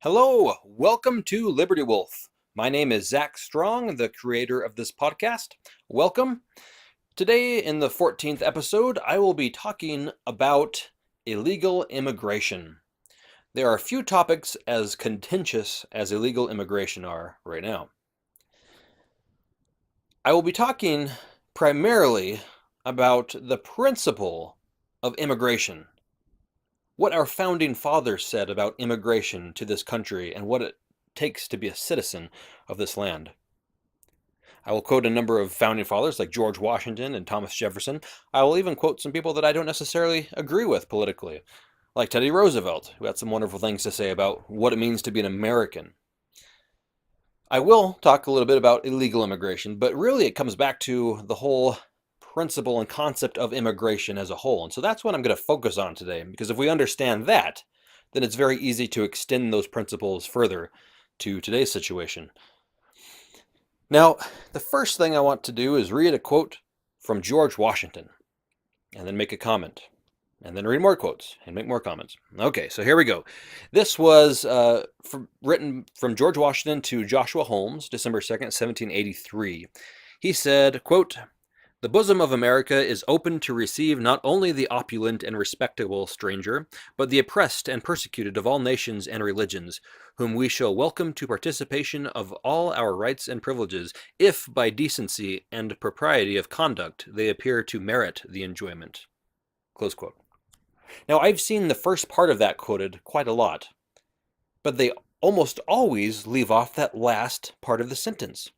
Hello, welcome to Liberty Wolf. My name is Zach Strong, the creator of this podcast. Welcome. Today, in the 14th episode, I will be talking about illegal immigration. There are few topics as contentious as illegal immigration are right now. I will be talking primarily about the principle of immigration. What our founding fathers said about immigration to this country and what it takes to be a citizen of this land. I will quote a number of founding fathers like George Washington and Thomas Jefferson. I will even quote some people that I don't necessarily agree with politically, like Teddy Roosevelt, who had some wonderful things to say about what it means to be an American. I will talk a little bit about illegal immigration, but really it comes back to the whole principle and concept of immigration as a whole. And so that's what I'm going to focus on today, because if we understand that, then it's very easy to extend those principles further to today's situation. Now, the first thing I want to do is read a quote from George Washington, and then make a comment, and then read more quotes and make more comments. Okay, so here we go. This was written from George Washington to Joshua Holmes, December 2nd, 1783. He said, quote, "The bosom of America is open to receive not only the opulent and respectable stranger, but the oppressed and persecuted of all nations and religions, whom we shall welcome to participation of all our rights and privileges, if by decency and propriety of conduct they appear to merit the enjoyment." Close quote. Now, I've seen the first part of that quoted quite a lot, but they almost always leave off that last part of the sentence.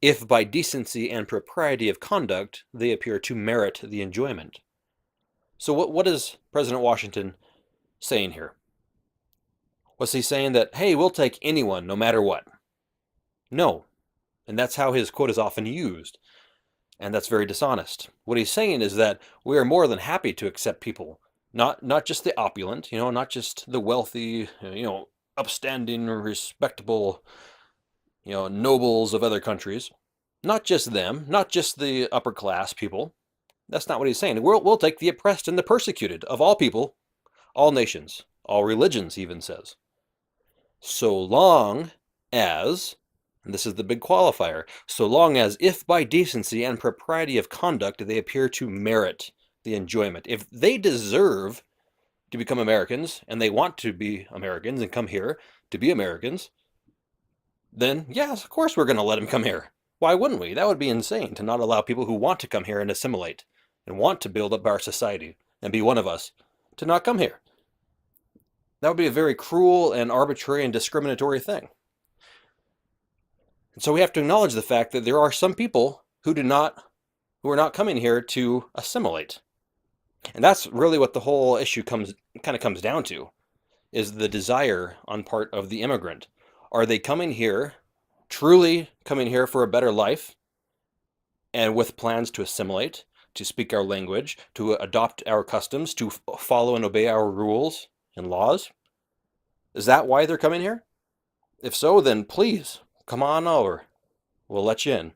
If by decency and propriety of conduct they appear to merit the enjoyment. So what is President Washington saying here? Was he saying that, hey, we'll take anyone no matter what? No. And that's how his quote is often used. And that's very dishonest. What he's saying is that we are more than happy to accept people, not just the opulent, not just the wealthy, upstanding, respectable, nobles of other countries. Not just them, not just the upper class people. That's not what he's saying. We'll take the oppressed and the persecuted of all people, all nations, all religions, he even says. So long as, and this is the big qualifier, so long as if by decency and propriety of conduct they appear to merit the enjoyment. If they deserve to become Americans and they want to be Americans and come here to be Americans, then yes, of course we're going to let them come here. Why wouldn't we? That would be insane to not allow people who want to come here and assimilate and want to build up our society and be one of us to not come here. That would be a very cruel and arbitrary and discriminatory thing. And so we have to acknowledge the fact that there are some people who are not coming here to assimilate. And that's really what the whole issue comes down to, is the desire on part of the immigrant. Are they coming here, truly coming here for a better life, and with plans to assimilate, to speak our language, to adopt our customs, to follow and obey our rules and laws? Is that why they're coming here? If so, then please, come on over. We'll let you in.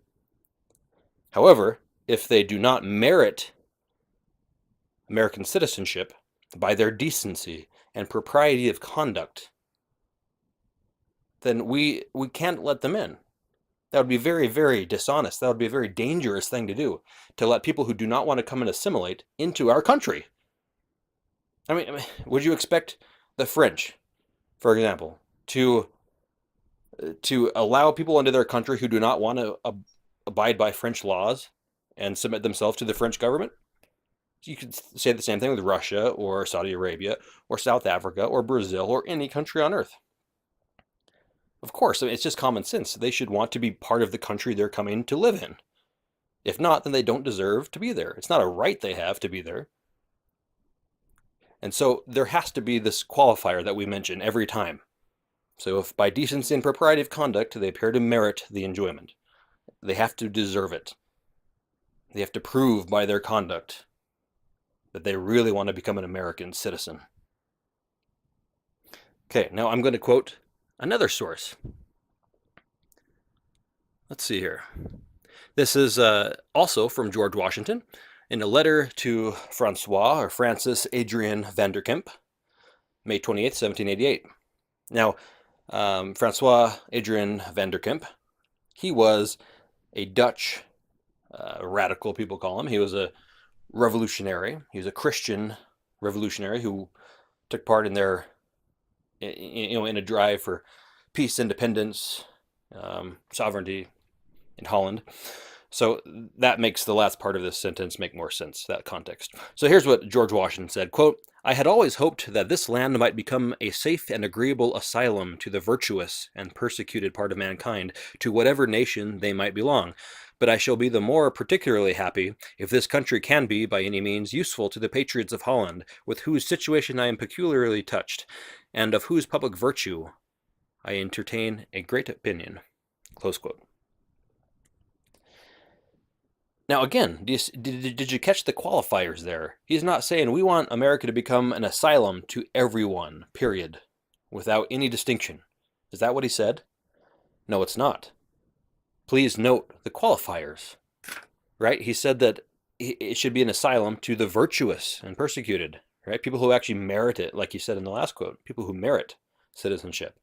However, if they do not merit American citizenship by their decency and propriety of conduct, then we can't let them in. That would be very, very dishonest. That would be a very dangerous thing to do, to let people who do not want to come and assimilate into our country. I mean, would you expect the French, for example, to allow people into their country who do not want to abide by French laws and submit themselves to the French government? You could say the same thing with Russia or Saudi Arabia or South Africa or Brazil or any country on earth. Of course, I mean, it's just common sense. They should want to be part of the country they're coming to live in. If not, then they don't deserve to be there. It's not a right they have to be there. And so there has to be this qualifier that we mention every time. So if by decency and propriety of conduct they appear to merit the enjoyment, they have to deserve it. They have to prove by their conduct that they really want to become an American citizen. Okay, now I'm going to quote another source. Let's see here. This is also from George Washington in a letter to Francis Adrian Vanderkemp, May 28th, 1788. Now, Francois Adrian van der Kemp. He was a Dutch radical, people call him. He was a revolutionary. He was a Christian revolutionary who took part in their, in a drive for peace, independence, sovereignty in Holland. So that makes the last part of this sentence make more sense, that context. So here's what George Washington said, quote, "I had always hoped that this land might become a safe and agreeable asylum to the virtuous and persecuted part of mankind, to whatever nation they might belong. But I shall be the more particularly happy if this country can be, by any means, useful to the patriots of Holland, with whose situation I am peculiarly touched, and of whose public virtue I entertain a great opinion." Close quote. Now, again, did you catch the qualifiers there? He's not saying we want America to become an asylum to everyone, period, without any distinction. Is that what he said? No, it's not. Please note the qualifiers, right? He said that it should be an asylum to the virtuous and persecuted, right? People who actually merit it, like he said in the last quote, people who merit citizenship.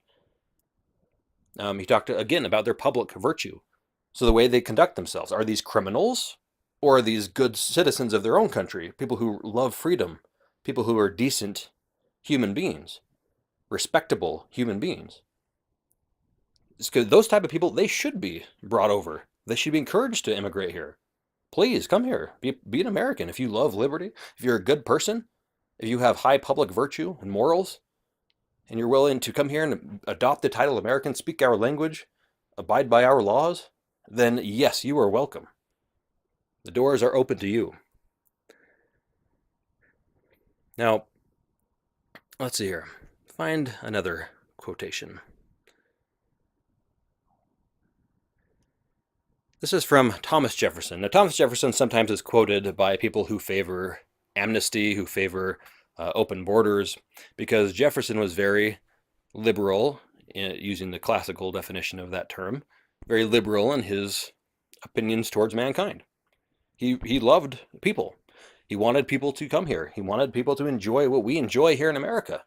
He talked, again, about their public virtue. So the way they conduct themselves. Are these criminals or are these good citizens of their own country? People who love freedom, people who are decent human beings, respectable human beings. Those type of people, they should be brought over. They should be encouraged to immigrate here. Please come here. Be an American. If you love liberty, if you're a good person, if you have high public virtue and morals, and you're willing to come here and adopt the title American, speak our language, abide by our laws, then yes, you are welcome. The doors are open to you. Now, let's see here. Find another quotation. This is from Thomas Jefferson. Now, Thomas Jefferson sometimes is quoted by people who favor amnesty, who favor open borders, because Jefferson was very liberal, using the classical definition of that term, very liberal in his opinions towards mankind. He loved people. He wanted people to come here. He wanted people to enjoy what we enjoy here in America.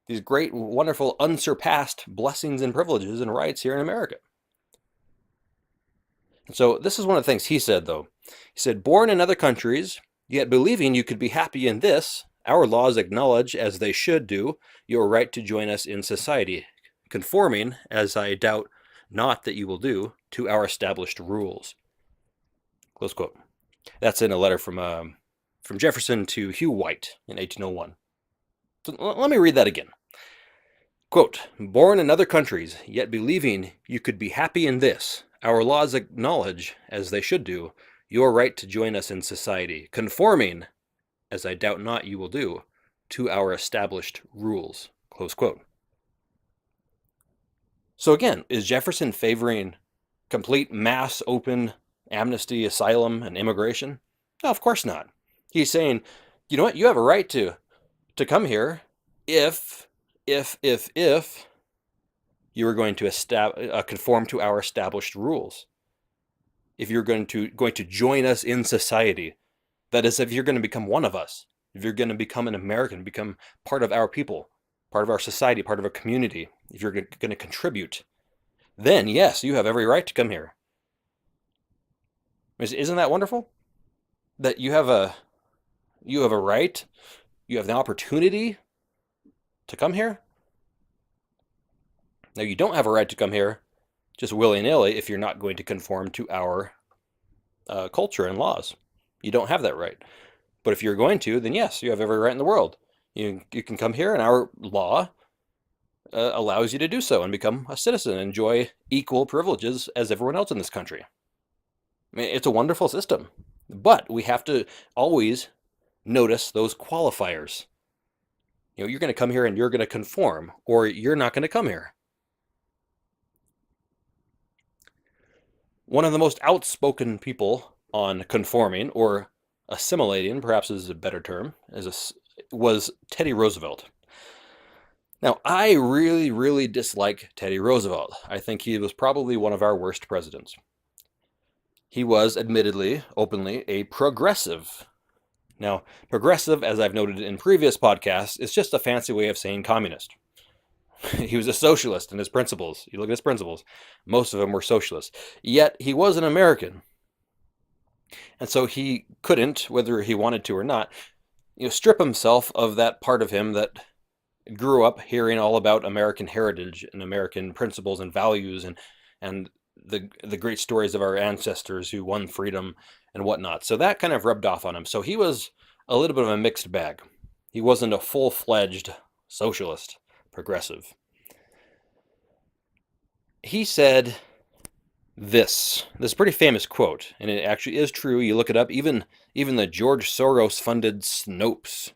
These great, wonderful, unsurpassed blessings and privileges and rights here in America. So this is one of the things he said, though. He said, "Born in other countries, yet believing you could be happy in this, our laws acknowledge, as they should do, your right to join us in society, conforming, as I doubt not that you will do, to our established rules." Close quote. That's in a letter from Jefferson to Hugh White in 1801. So let me read that again. Quote, "Born in other countries, yet believing you could be happy in this, our laws acknowledge, as they should do, your right to join us in society, conforming, as I doubt not you will do, to our established rules." Close quote. So again, is Jefferson favoring complete mass open amnesty, asylum, and immigration? No, of course not. He's saying, you know what, you have a right to come here if you are going to conform to our established rules. If you're going to join us in society, that is, if you're going to become one of us, if you're going to become an American, become part of our people, part of our society, part of our community, if you're going to contribute, then yes, you have every right to come here. Isn't that wonderful? That you have a right, you have the opportunity to come here. Now, you don't have a right to come here just willy-nilly if you're not going to conform to our culture and laws. You don't have that right. But if you're going to, then yes, you have every right in the world. You can come here, and our law allows you to do so and become a citizen and enjoy equal privileges as everyone else in this country. I mean, it's a wonderful system. But we have to always notice those qualifiers. You know, you're going to come here and you're going to conform, or you're not going to come here. One of the most outspoken people on conforming, or assimilating, perhaps is a better term, was Teddy Roosevelt. Now, I really, really dislike Teddy Roosevelt. I think he was probably one of our worst presidents. He was, admittedly, openly, a progressive. Now, progressive, as I've noted in previous podcasts, is just a fancy way of saying communist. He was a socialist in his principles. You look at his principles, most of them were socialist. Yet he was an American. And so he couldn't, whether he wanted to or not, strip himself of that part of him that grew up hearing all about American heritage and American principles and values and the great stories of our ancestors who won freedom and whatnot. So that kind of rubbed off on him. So he was a little bit of a mixed bag. He wasn't a full-fledged socialist, progressive. He said this pretty famous quote, and it actually is true. You look it up. Even the George Soros funded Snopes,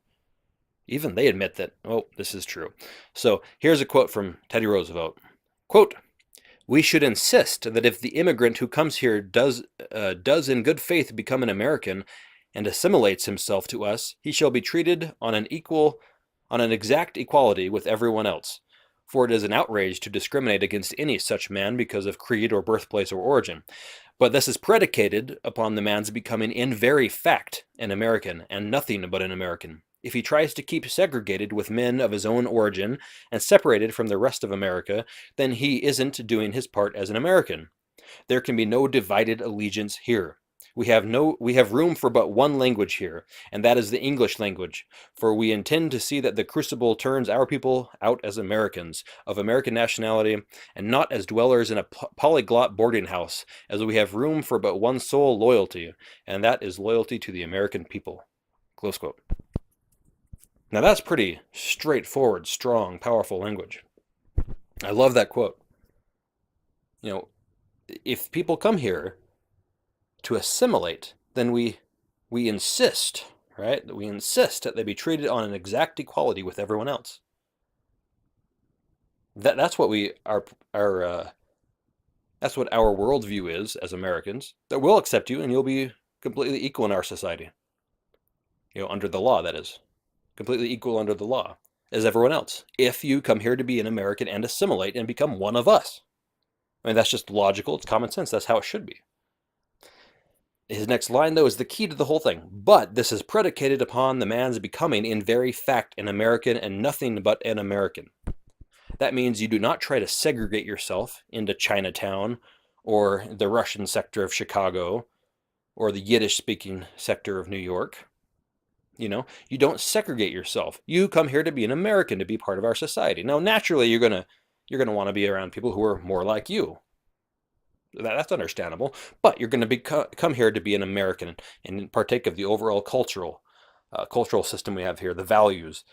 even they admit that, oh, this is true. So here's a quote from Teddy Roosevelt. Quote, "We should insist that if the immigrant who comes here does in good faith become an American and assimilates himself to us, he shall be treated on an exact equality with everyone else. For it is an outrage to discriminate against any such man because of creed or birthplace or origin. But this is predicated upon the man's becoming in very fact an American and nothing but an American. If he tries to keep segregated with men of his own origin and separated from the rest of America, then he isn't doing his part as an American. There can be no divided allegiance here. We have room for but one language here, and that is the English language, for we intend to see that the crucible turns our people out as Americans, of American nationality, and not as dwellers in a polyglot boarding house, as we have room for but one sole loyalty, and that is loyalty to the American people." Close quote. Now that's pretty straightforward, strong, powerful language. I love that quote. If people come here to assimilate, then we insist, right? That we insist that they be treated on an exact equality with everyone else. That's what that's what our worldview is as Americans. That we'll accept you and you'll be completely equal in our society. Under the law, that is. Completely equal under the law as everyone else. If you come here to be an American and assimilate and become one of us. I mean, that's just logical. It's common sense. That's how it should be. His next line, though, is the key to the whole thing. "But this is predicated upon the man's becoming in very fact an American and nothing but an American." That means you do not try to segregate yourself into Chinatown or the Russian sector of Chicago or the Yiddish-speaking sector of New York. You don't segregate yourself. You come here to be an American, to be part of our society. Now, naturally, you're gonna want to be around people who are more like you. That's understandable. But you're going to come here to be an American and partake of the overall cultural system we have here, the values,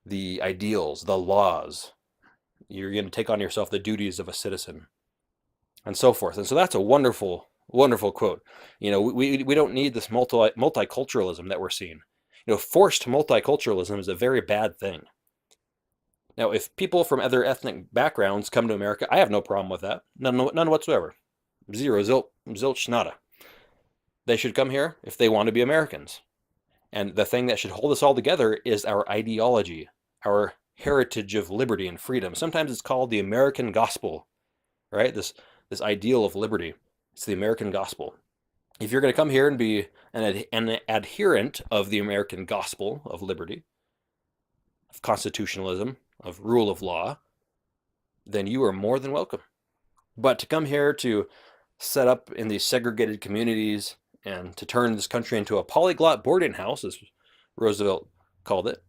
the ideals, the laws. You're going to take on yourself the duties of a citizen, and so forth. And so that's a wonderful, wonderful quote. We don't need this multiculturalism that we're seeing. Forced multiculturalism is a very bad thing. Now, if people from other ethnic backgrounds come to America, I have no problem with that. None whatsoever. Zero, zilch, nada. They should come here if they want to be Americans. And the thing that should hold us all together is our ideology, our heritage of liberty and freedom. Sometimes it's called the American gospel, right? This ideal of liberty. It's the American gospel. If you're going to come here and be an adherent of the American gospel of liberty, of constitutionalism, of rule of law, then you are more than welcome. But to come here to set up in these segregated communities and to turn this country into a polyglot boarding house, as Roosevelt called it,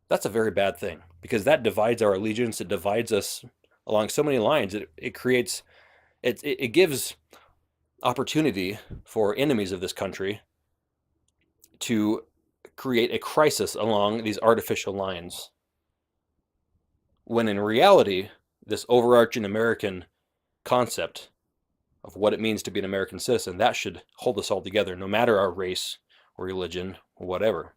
that's a very bad thing, because that divides our allegiance. It divides us along so many lines. It gives opportunity for enemies of this country to create a crisis along these artificial lines, when in reality, this overarching American concept of what it means to be an American citizen, that should hold us all together, no matter our race or religion or whatever.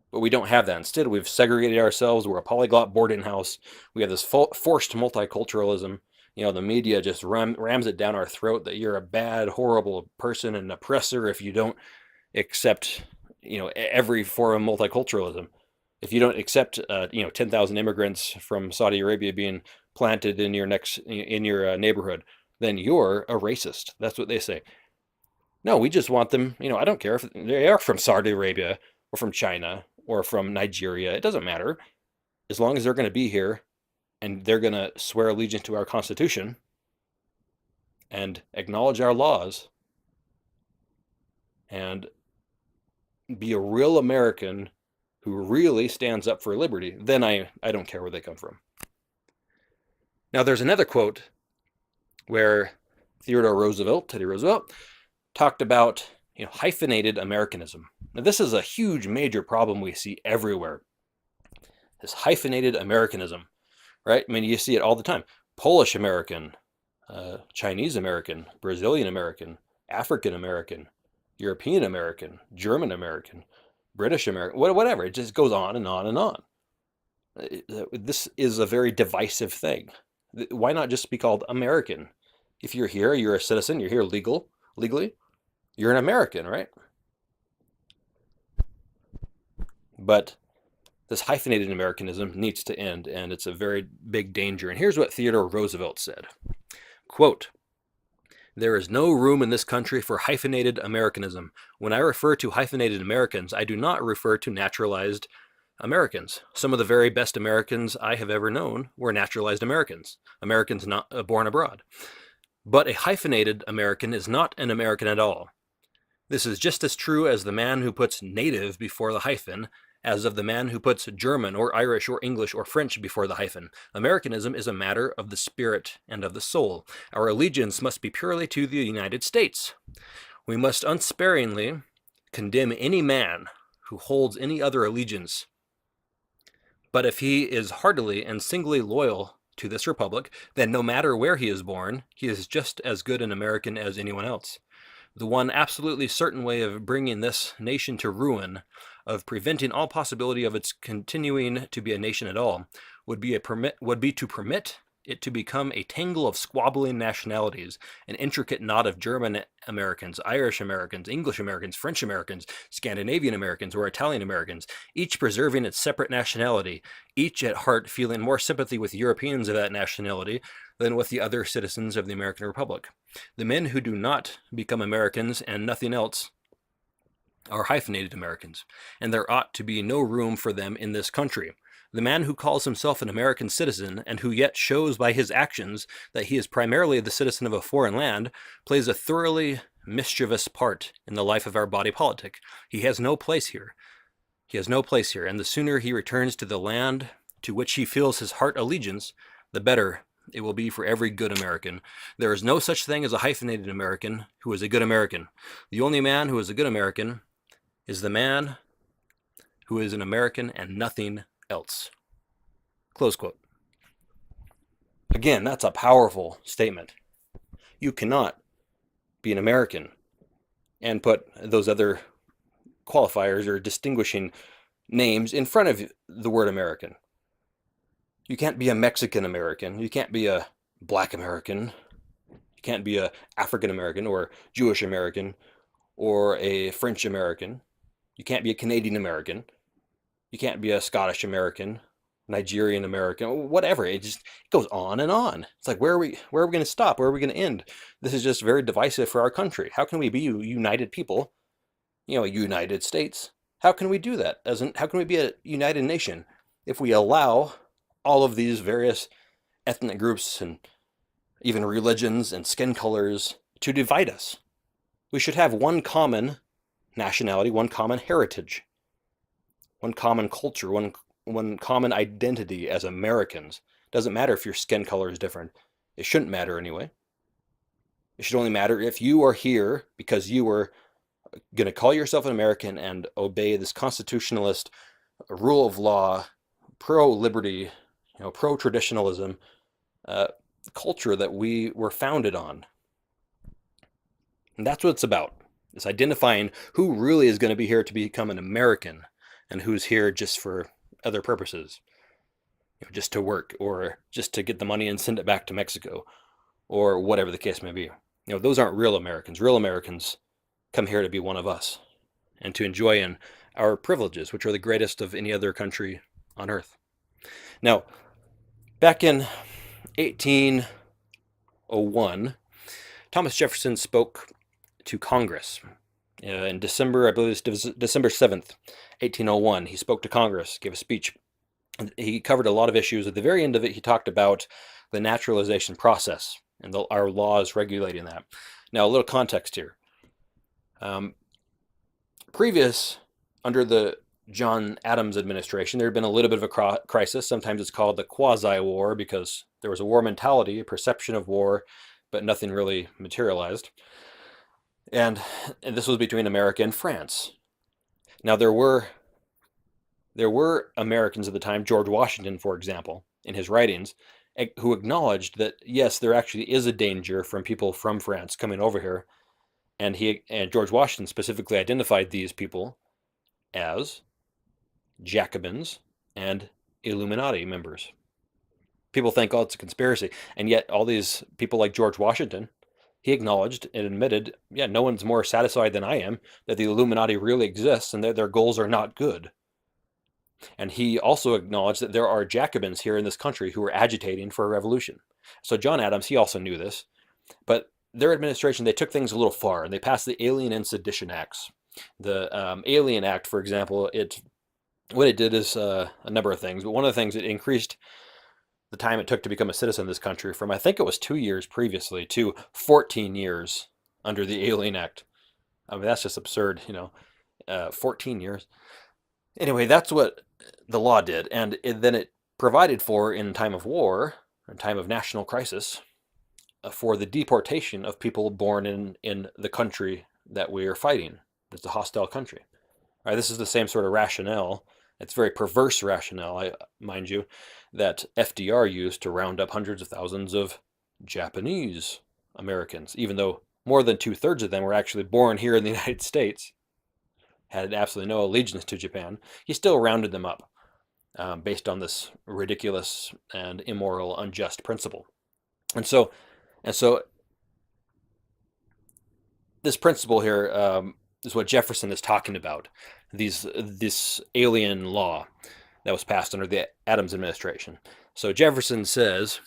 But we don't have that. Instead, we've segregated ourselves. We're a polyglot boarding house. We have this forced multiculturalism. The media just rams it down our throat that you're a bad, horrible person and oppressor if you don't accept, every form of multiculturalism. If you don't accept, 10,000 immigrants from Saudi Arabia being planted in your neighborhood, then you're a racist. That's what they say. No, we just want them. I don't care if they are from Saudi Arabia or from China or from Nigeria. It doesn't matter, as long as they're going to be here and they're going to swear allegiance to our Constitution and acknowledge our laws and be a real American who really stands up for liberty, then I don't care where they come from. Now, there's another quote where Teddy Roosevelt, talked about hyphenated Americanism. Now, this is a huge, major problem we see everywhere. This hyphenated Americanism, right? I mean, you see it all the time. Polish American, Chinese American, Brazilian American, African American, European American, German American, British American, whatever. It just goes on and on and on. This is a very divisive thing. Why not just be called American? If you're here, you're a citizen, you're here legally, you're an American, right? But this hyphenated Americanism needs to end, and it's a very big danger. And here's what Theodore Roosevelt said, quote, "There is no room in this country for hyphenated Americanism. When I refer to hyphenated Americans, I do not refer to naturalized Americans. Some of the very best Americans I have ever known were naturalized Americans, Americans not born abroad. But a hyphenated American is not an American at all. This is just as true as the man who puts native before the hyphen, as of the man who puts German or Irish or English or French before the hyphen. Americanism is a matter of the spirit and of the soul. Our allegiance must be purely to the United States. We must unsparingly condemn any man who holds any other allegiance. But if he is heartily and singly loyal to this republic, then no matter where he is born, he is just as good an American as anyone else. The one absolutely certain way of bringing this nation to ruin, of preventing all possibility of its continuing to be a nation at all, would be to permit it to become a tangle of squabbling nationalities, an intricate knot of German Americans, Irish Americans, English Americans, French Americans, Scandinavian Americans, or Italian Americans, each preserving its separate nationality, each at heart feeling more sympathy with Europeans of that nationality than with the other citizens of the American Republic. The men who do not become Americans and nothing else are hyphenated Americans, and there ought to be no room for them in this country. The man who calls himself an American citizen, and who yet shows by his actions that he is primarily the citizen of a foreign land, plays a thoroughly mischievous part in the life of our body politic. He has no place here. And the sooner he returns to the land to which he feels his heart allegiance, the better it will be for every good American. There is no such thing as a hyphenated American who is a good American. The only man who is a good American is the man who is an American and nothing else." Close quote. Again, that's a powerful statement. You cannot be an American and put those other qualifiers or distinguishing names in front of the word American. You can't be a Mexican American. You can't be a Black American. You can't be a African American or Jewish American or a French American. You can't be a Canadian American. You can't be a Scottish American, Nigerian American, whatever. It goes on and on. It's like, where are we going to stop? Where are we going to end? This is just very divisive for our country. How can we be united people? United States. How can we do that? How can we be a united nation if we allow all of these various ethnic groups and even religions and skin colors to divide us? We should have one common nationality, one common heritage, one common culture, one common identity as Americans. Doesn't matter if your skin color is different. It shouldn't matter anyway. It should only matter if you are here because you were going to call yourself an American and obey this constitutionalist rule of law, pro-liberty, pro-traditionalism culture that we were founded on. And that's what it's about. It's identifying who really is going to be here to become an American and who's here just for other purposes, just to work or just to get the money and send it back to Mexico or whatever the case may be. Those aren't real Americans. Real Americans come here to be one of us and to enjoy in our privileges, which are the greatest of any other country on earth. Now, back in 1801, Thomas Jefferson spoke to Congress. In December, I believe it was December 7th, 1801, he spoke to Congress, gave a speech. He covered a lot of issues. At the very end of it, he talked about the naturalization process and our laws regulating that. Now, a little context here. Um, previous, under the John Adams administration, there had been a little bit of a crisis. Sometimes it's called the quasi-war because there was a war mentality, a perception of war, but nothing really materialized. And this was between America and France. Now, there were Americans at the time, George Washington, for example, in his writings, who acknowledged that yes, there actually is a danger from people from France coming over here, and George Washington specifically identified these people as Jacobins and Illuminati members. People think, oh, it's a conspiracy, and yet all these people like George Washington, he acknowledged and admitted, yeah, no one's more satisfied than I am that the Illuminati really exists and that their goals are not good. And he also acknowledged that there are Jacobins here in this country who are agitating for a revolution. So John Adams, he also knew this, but their administration, they took things a little far, and they passed the Alien and Sedition Acts. The Alien Act, for example, what it did is a number of things, but one of the things, it increased the time it took to become a citizen of this country from, I think it was 2 years previously, to 14 years under the Alien Act. I mean, that's just absurd, 14 years. Anyway, that's what the law did, and then it provided for, in time of war, in time of national crisis, for the deportation of people born in the country that we are fighting. That's a hostile country. All right, this is the same sort of rationale. It's very perverse rationale, mind you, that FDR used to round up hundreds of thousands of Japanese Americans, even though more than 2/3 of them were actually born here in the United States, had absolutely no allegiance to Japan. He still rounded them up based on this ridiculous and immoral, unjust principle. And so this principle here is what Jefferson is talking about. This alien law that was passed under the Adams administration. So Jefferson says,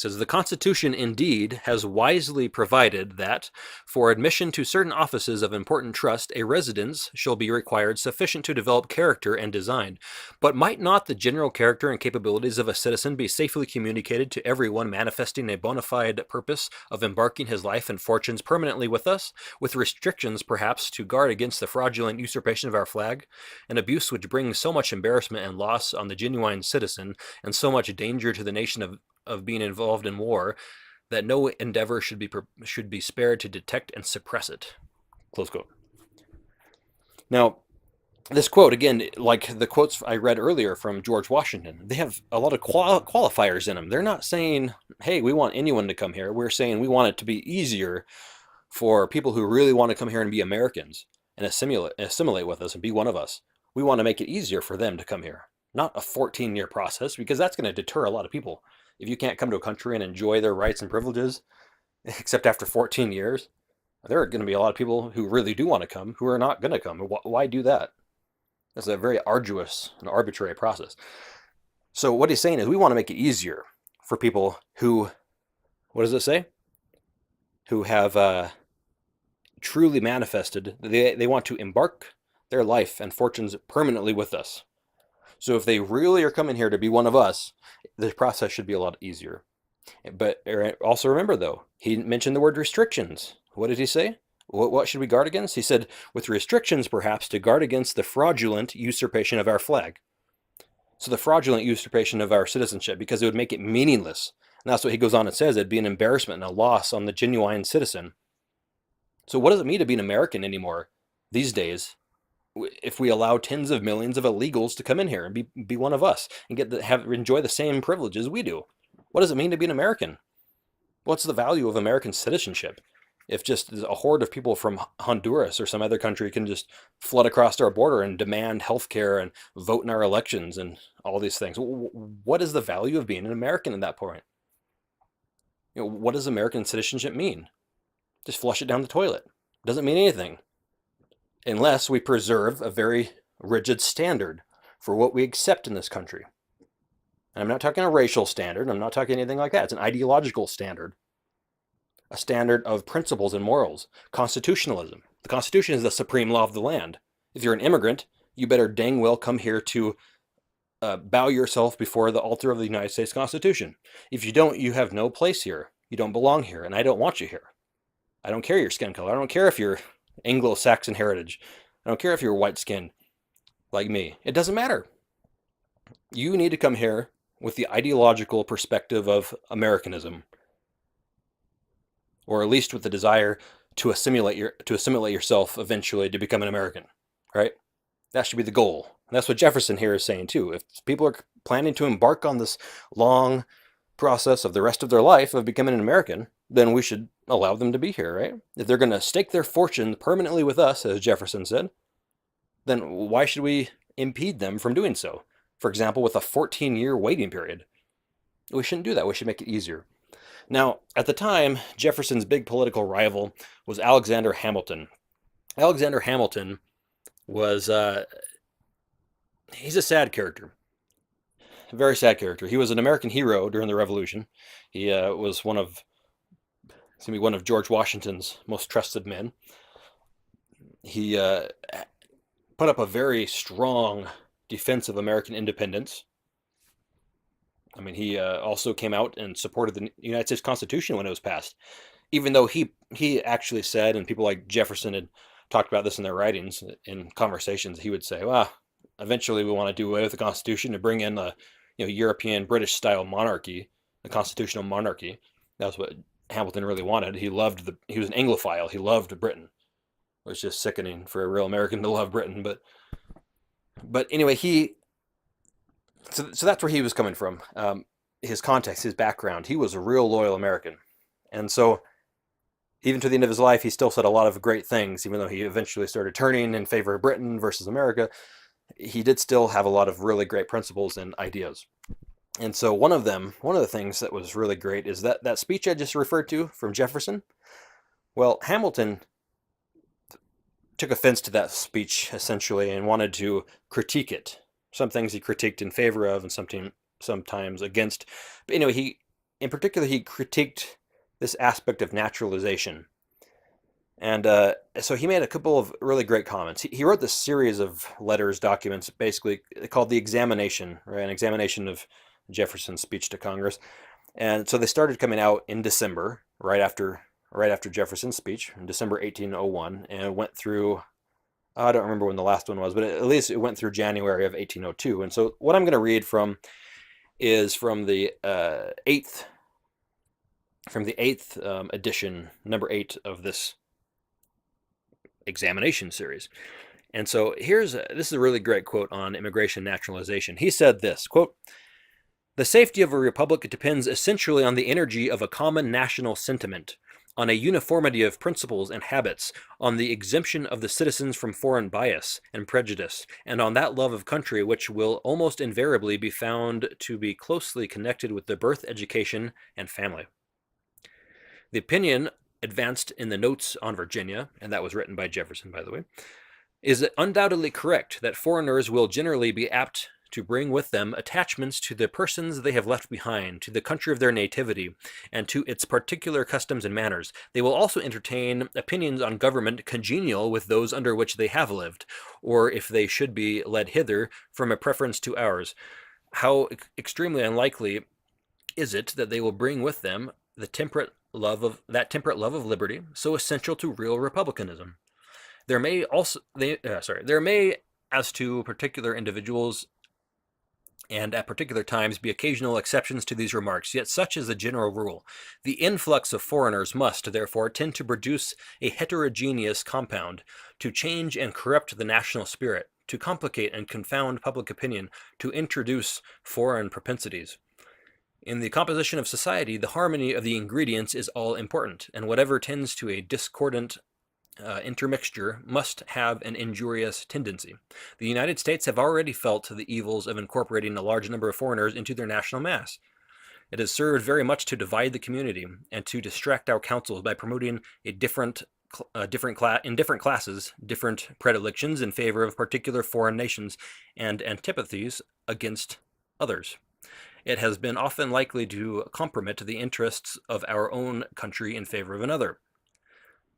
the Constitution indeed has wisely provided that for admission to certain offices of important trust, a residence shall be required sufficient to develop character and design. But might not the general character and capabilities of a citizen be safely communicated to every one manifesting a bona fide purpose of embarking his life and fortunes permanently with us, with restrictions perhaps to guard against the fraudulent usurpation of our flag, an abuse which brings so much embarrassment and loss on the genuine citizen, and so much danger to the nation of being involved in war, that no endeavor should be spared to detect and suppress it. Close quote. Now, this quote, again, like the quotes I read earlier from George Washington, they have a lot of qualifiers in them. They're not saying, hey, we want anyone to come here. We're saying we want it to be easier for people who really want to come here and be Americans and assimilate with us and be one of us. We want to make it easier for them to come here. Not a 14-year process, because that's going to deter a lot of people. If you can't come to a country and enjoy their rights and privileges, except after 14 years, there are going to be a lot of people who really do want to come who are not going to come. Why do that? That's a very arduous and arbitrary process. So what he's saying is we want to make it easier for people who, what does it say? Who have truly manifested, they want to embark their life and fortunes permanently with us. So if they really are coming here to be one of us, the process should be a lot easier. But also remember, though, he mentioned the word restrictions. What did he say? What should we guard against? He said, with restrictions, perhaps, to guard against the fraudulent usurpation of our flag. So the fraudulent usurpation of our citizenship, because it would make it meaningless. And that's what he goes on and says. It'd be an embarrassment and a loss on the genuine citizen. So what does it mean to be an American anymore these days, if we allow tens of millions of illegals to come in here and be one of us and enjoy the same privileges we do? What does it mean to be an American? What's the value of American citizenship if just a horde of people from Honduras or some other country can just flood across our border and demand health care and vote in our elections and all these things? What is the value of being an American at that point? What does American citizenship mean? Just flush it down the toilet. It doesn't mean anything unless we preserve a very rigid standard for what we accept in this country. And I'm not talking a racial standard. I'm not talking anything like that. It's an ideological standard. A standard of principles and morals. Constitutionalism. The Constitution is the supreme law of the land. If you're an immigrant, you better dang well come here to bow yourself before the altar of the United States Constitution. If you don't, you have no place here. You don't belong here, and I don't want you here. I don't care your skin color. I don't care if you're Anglo-Saxon heritage. I don't care if you're white-skinned like me. It doesn't matter. You need to come here with the ideological perspective of Americanism, or at least with the desire to assimilate yourself eventually to become an American, right? That should be the goal. And that's what Jefferson here is saying too. If people are planning to embark on this long process of the rest of their life of becoming an American, then we should allow them to be here, right? If they're going to stake their fortune permanently with us, as Jefferson said, then why should we impede them from doing so? For example, with a 14-year waiting period. We shouldn't do that. We should make it easier. Now, at the time, Jefferson's big political rival was Alexander Hamilton. Alexander Hamilton was, he's a sad character. A very sad character. He was an American hero during the Revolution. He was one of George Washington's most trusted men. He put up a very strong defense of American independence. I mean, he also came out and supported the United States Constitution when it was passed, even though he actually said, and people like Jefferson had talked about this in their writings, in conversations, he would say, well, eventually we want to do away with the Constitution to bring in a European British-style monarchy, a constitutional monarchy. That's what Hamilton really wanted. He was an Anglophile. He loved Britain. It was just sickening for a real American to love Britain, but anyway, so that's where he was coming from. His context, his background. He was a real loyal American. And so even to the end of his life, he still said a lot of great things, even though he eventually started turning in favor of Britain versus America. He did still have a lot of really great principles and ideas. And so one of the things that was really great is that speech I just referred to from Jefferson. Well, Hamilton took offense to that speech, essentially, and wanted to critique it. Some things he critiqued in favor of and sometimes against. But anyway, in particular, he critiqued this aspect of naturalization. And so he made a couple of really great comments. He wrote this series of letters, documents, basically called the Examination, right? An examination of Jefferson's speech to Congress. And so they started coming out in December, right after Jefferson's speech, in December 1801, and went through, I don't remember when the last one was, but at least it went through January of 1802. And so what I'm going to read from is from the eighth edition, number 8 of this examination series. And so this is a really great quote on immigration naturalization. He said this, quote, "The safety of a republic depends essentially on the energy of a common national sentiment, on a uniformity of principles and habits, on the exemption of the citizens from foreign bias and prejudice, and on that love of country which will almost invariably be found to be closely connected with the birth, education, and family." The opinion advanced in the Notes on Virginia, and that was written by Jefferson, by the way, is undoubtedly correct that foreigners will generally be apt to bring with them attachments to the persons they have left behind, to the country of their nativity, and to its particular customs and manners. They will also entertain opinions on government congenial with those under which they have lived, or if they should be led hither from a preference to ours. How extremely unlikely is it that they will bring with them the temperate love of liberty, so essential to real republicanism. There may, as to particular individuals and at particular times, be occasional exceptions to these remarks, yet such is the general rule. The influx of foreigners must, therefore, tend to produce a heterogeneous compound, to change and corrupt the national spirit, to complicate and confound public opinion, to introduce foreign propensities. In the composition of society, the harmony of the ingredients is all important, and whatever tends to a discordant intermixture must have an injurious tendency. The United States have already felt the evils of incorporating a large number of foreigners into their national mass. It has served very much to divide the community and to distract our councils by promoting in different classes, different predilections in favor of particular foreign nations and antipathies against others. It has been often likely to compromise the interests of our own country in favor of another.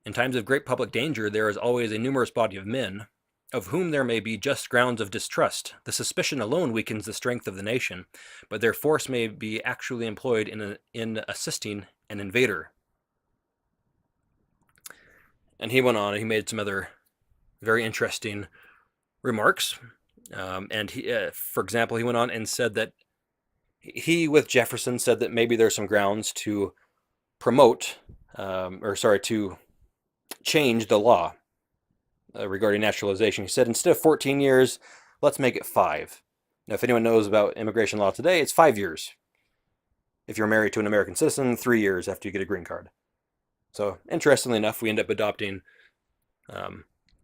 In times of great public danger, there is always a numerous body of men, of whom there may be just grounds of distrust. The suspicion alone weakens the strength of the nation, but their force may be actually employed in assisting an invader. And he went on and he made some other very interesting remarks. And for example, he went on and said that he, with Jefferson, said that maybe there's some grounds to to change the law regarding naturalization. He said instead of 14 years, let's make it 5. Now, if anyone knows about immigration law today, it's 5 years. If you're married to an American citizen, 3 years after you get a green card. So, interestingly enough, we end up adopting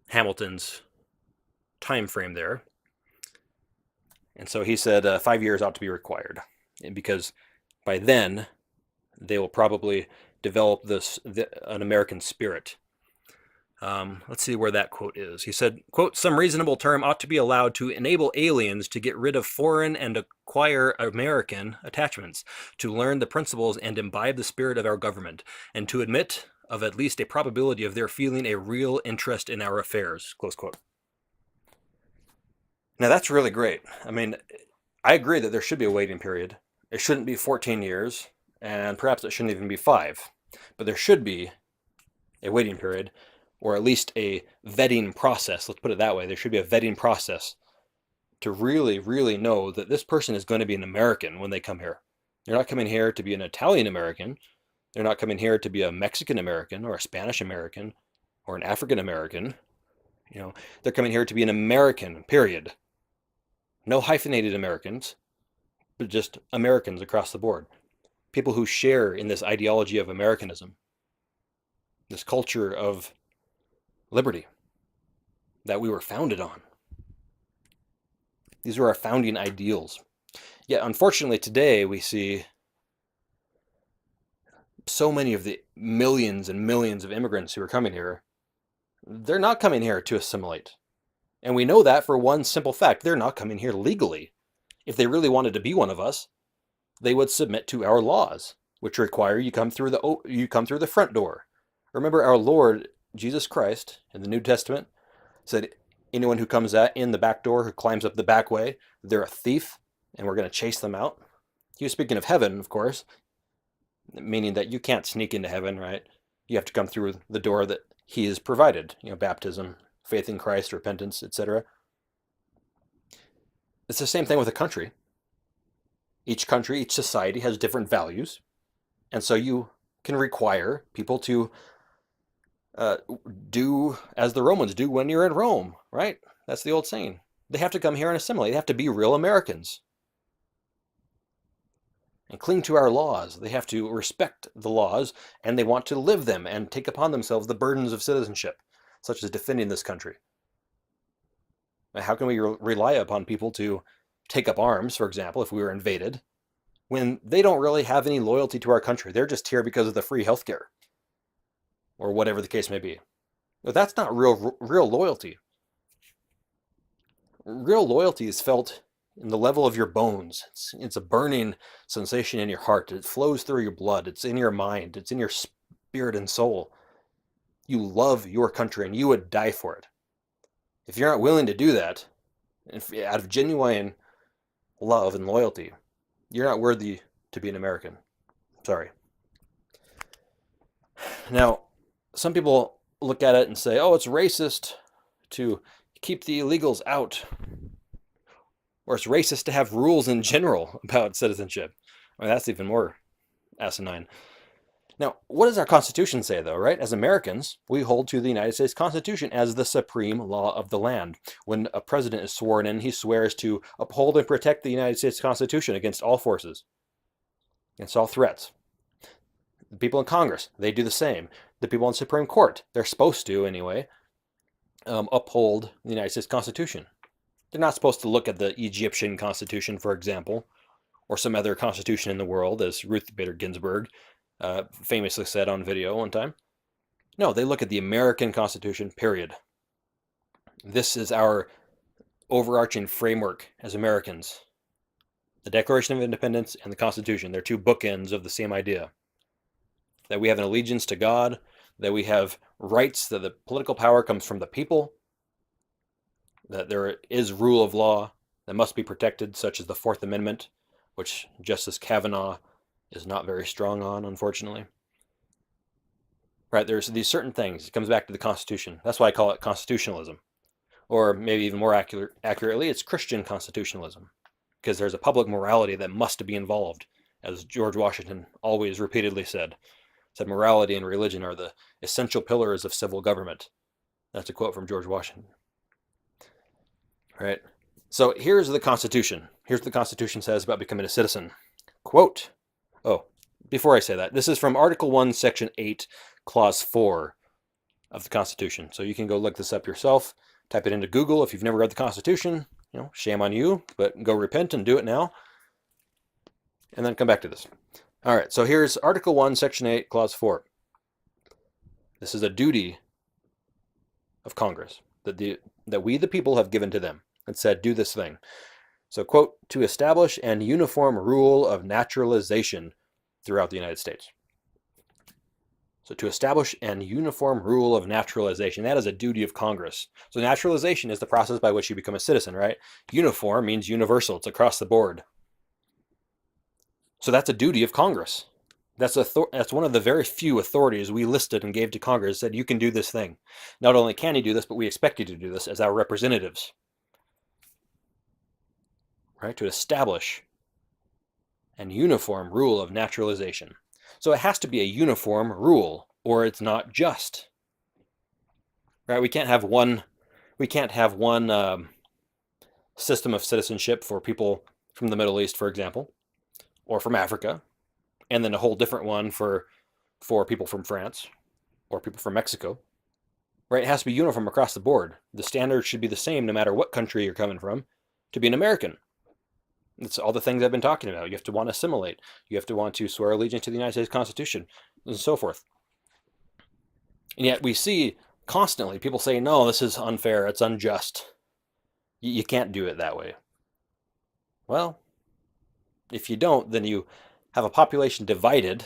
Hamilton's time frame there. And so he said 5 years ought to be required, because by then they will probably develop an American spirit. Let's see where that quote is. He said, quote, "Some reasonable term ought to be allowed to enable aliens to get rid of foreign and acquire American attachments, to learn the principles and imbibe the spirit of our government, and to admit of at least a probability of their feeling a real interest in our affairs," close quote. Now that's really great. I mean, I agree that there should be a waiting period. It shouldn't be 14 years, and perhaps it shouldn't even be 5. But there should be a waiting period, or at least a vetting process. Let's put it that way. There should be a vetting process to really, really know that this person is going to be an American when they come here. They're not coming here to be an Italian American. They're not coming here to be a Mexican American or a Spanish American or an African American. They're coming here to be an American, period. No hyphenated Americans, but just Americans across the board. People who share in this ideology of Americanism, this culture of liberty that we were founded on. These were our founding ideals. Yet, unfortunately, today we see so many of the millions and millions of immigrants who are coming here. They're not coming here to assimilate. And we know that for one simple fact: they're not coming here legally. If they really wanted to be one of us, they would submit to our laws, which require you come through the front door. Remember, our Lord Jesus Christ in the New Testament said, anyone who comes in the back door, who climbs up the back way, they're a thief, and we're going to chase them out. He was speaking of heaven, of course, meaning that you can't sneak into heaven, right? You have to come through the door that he has provided, baptism, faith in Christ, repentance, etc. It's the same thing with a country. Each country, each society has different values. And so you can require people to do as the Romans do when you're in Rome, right? That's the old saying. They have to come here and assimilate. They have to be real Americans and cling to our laws. They have to respect the laws, and they want to live them and take upon themselves the burdens of citizenship, such as defending this country. How can we rely upon people to take up arms, for example, if we were invaded, when they don't really have any loyalty to our country? They're just here because of the free healthcare, or whatever the case may be. But that's not real loyalty. Real loyalty is felt in the level of your bones. It's a burning sensation in your heart. It flows through your blood. It's in your mind. It's in your spirit and soul. You love your country, and you would die for it. If you're not willing to do that, out of genuine love and loyalty, you're not worthy to be an American. Sorry. Now, some people look at it and say, oh, it's racist to keep the illegals out. Or it's racist to have rules in general about citizenship. I mean, that's even more asinine. Now, what does our Constitution say, though, right? As Americans, we hold to the United States Constitution as the supreme law of the land. When a president is sworn in, he swears to uphold and protect the United States Constitution against all forces, against all threats. The people in Congress, they do the same. The people in Supreme Court, they're supposed to, anyway, uphold the United States Constitution. They're not supposed to look at the Egyptian Constitution, for example, or some other constitution in the world, as Ruth Bader Ginsburg famously said on video one time. No, they look at the American Constitution, period. This is our overarching framework as Americans. The Declaration of Independence and the Constitution, they're two bookends of the same idea. That we have an allegiance to God, that we have rights, that the political power comes from the people, that there is rule of law that must be protected, such as the Fourth Amendment, which Justice Kavanaugh is not very strong on, unfortunately. Right, there's these certain things. It comes back to the Constitution. That's why I call it constitutionalism. Or maybe even more accurately, it's Christian constitutionalism, because there's a public morality that must be involved, as George Washington always repeatedly said. Said morality and religion are the essential pillars of civil government. That's a quote from George Washington. Right? So here's the Constitution. Here's what the Constitution says about becoming a citizen. Quote, oh, before I say that, this is from Article 1, Section 8, Clause 4 of the Constitution. So you can go look this up yourself. Type it into Google if you've never read the Constitution. Shame on you, but go repent and do it now. And then come back to this. All right, so here's Article 1, Section 8, Clause 4. This is a duty of Congress that we, the people, have given to them. It said, do this thing. So, quote, to establish an uniform rule of naturalization throughout the United States. So to establish an uniform rule of naturalization, that is a duty of Congress. So naturalization is the process by which you become a citizen, right? Uniform means universal. It's across the board. So that's a duty of Congress. That's one of the very few authorities we listed and gave to Congress, said you can do this thing. Not only can you do this, but we expect you to do this as our representatives. Right? To establish an uniform rule of naturalization. So it has to be a uniform rule, or it's not just. Right? We can't have one system of citizenship for people from the Middle East, for example, or from Africa, and then a whole different one for people from France or people from Mexico. Right? It has to be uniform across the board. The standards should be the same no matter what country you're coming from to be an American. It's all the things I've been talking about. You have to want to assimilate. You have to want to swear allegiance to the United States Constitution, and so forth. And yet we see constantly people say, no, this is unfair. It's unjust. You can't do it that way. Well, if you don't, then you have a population divided.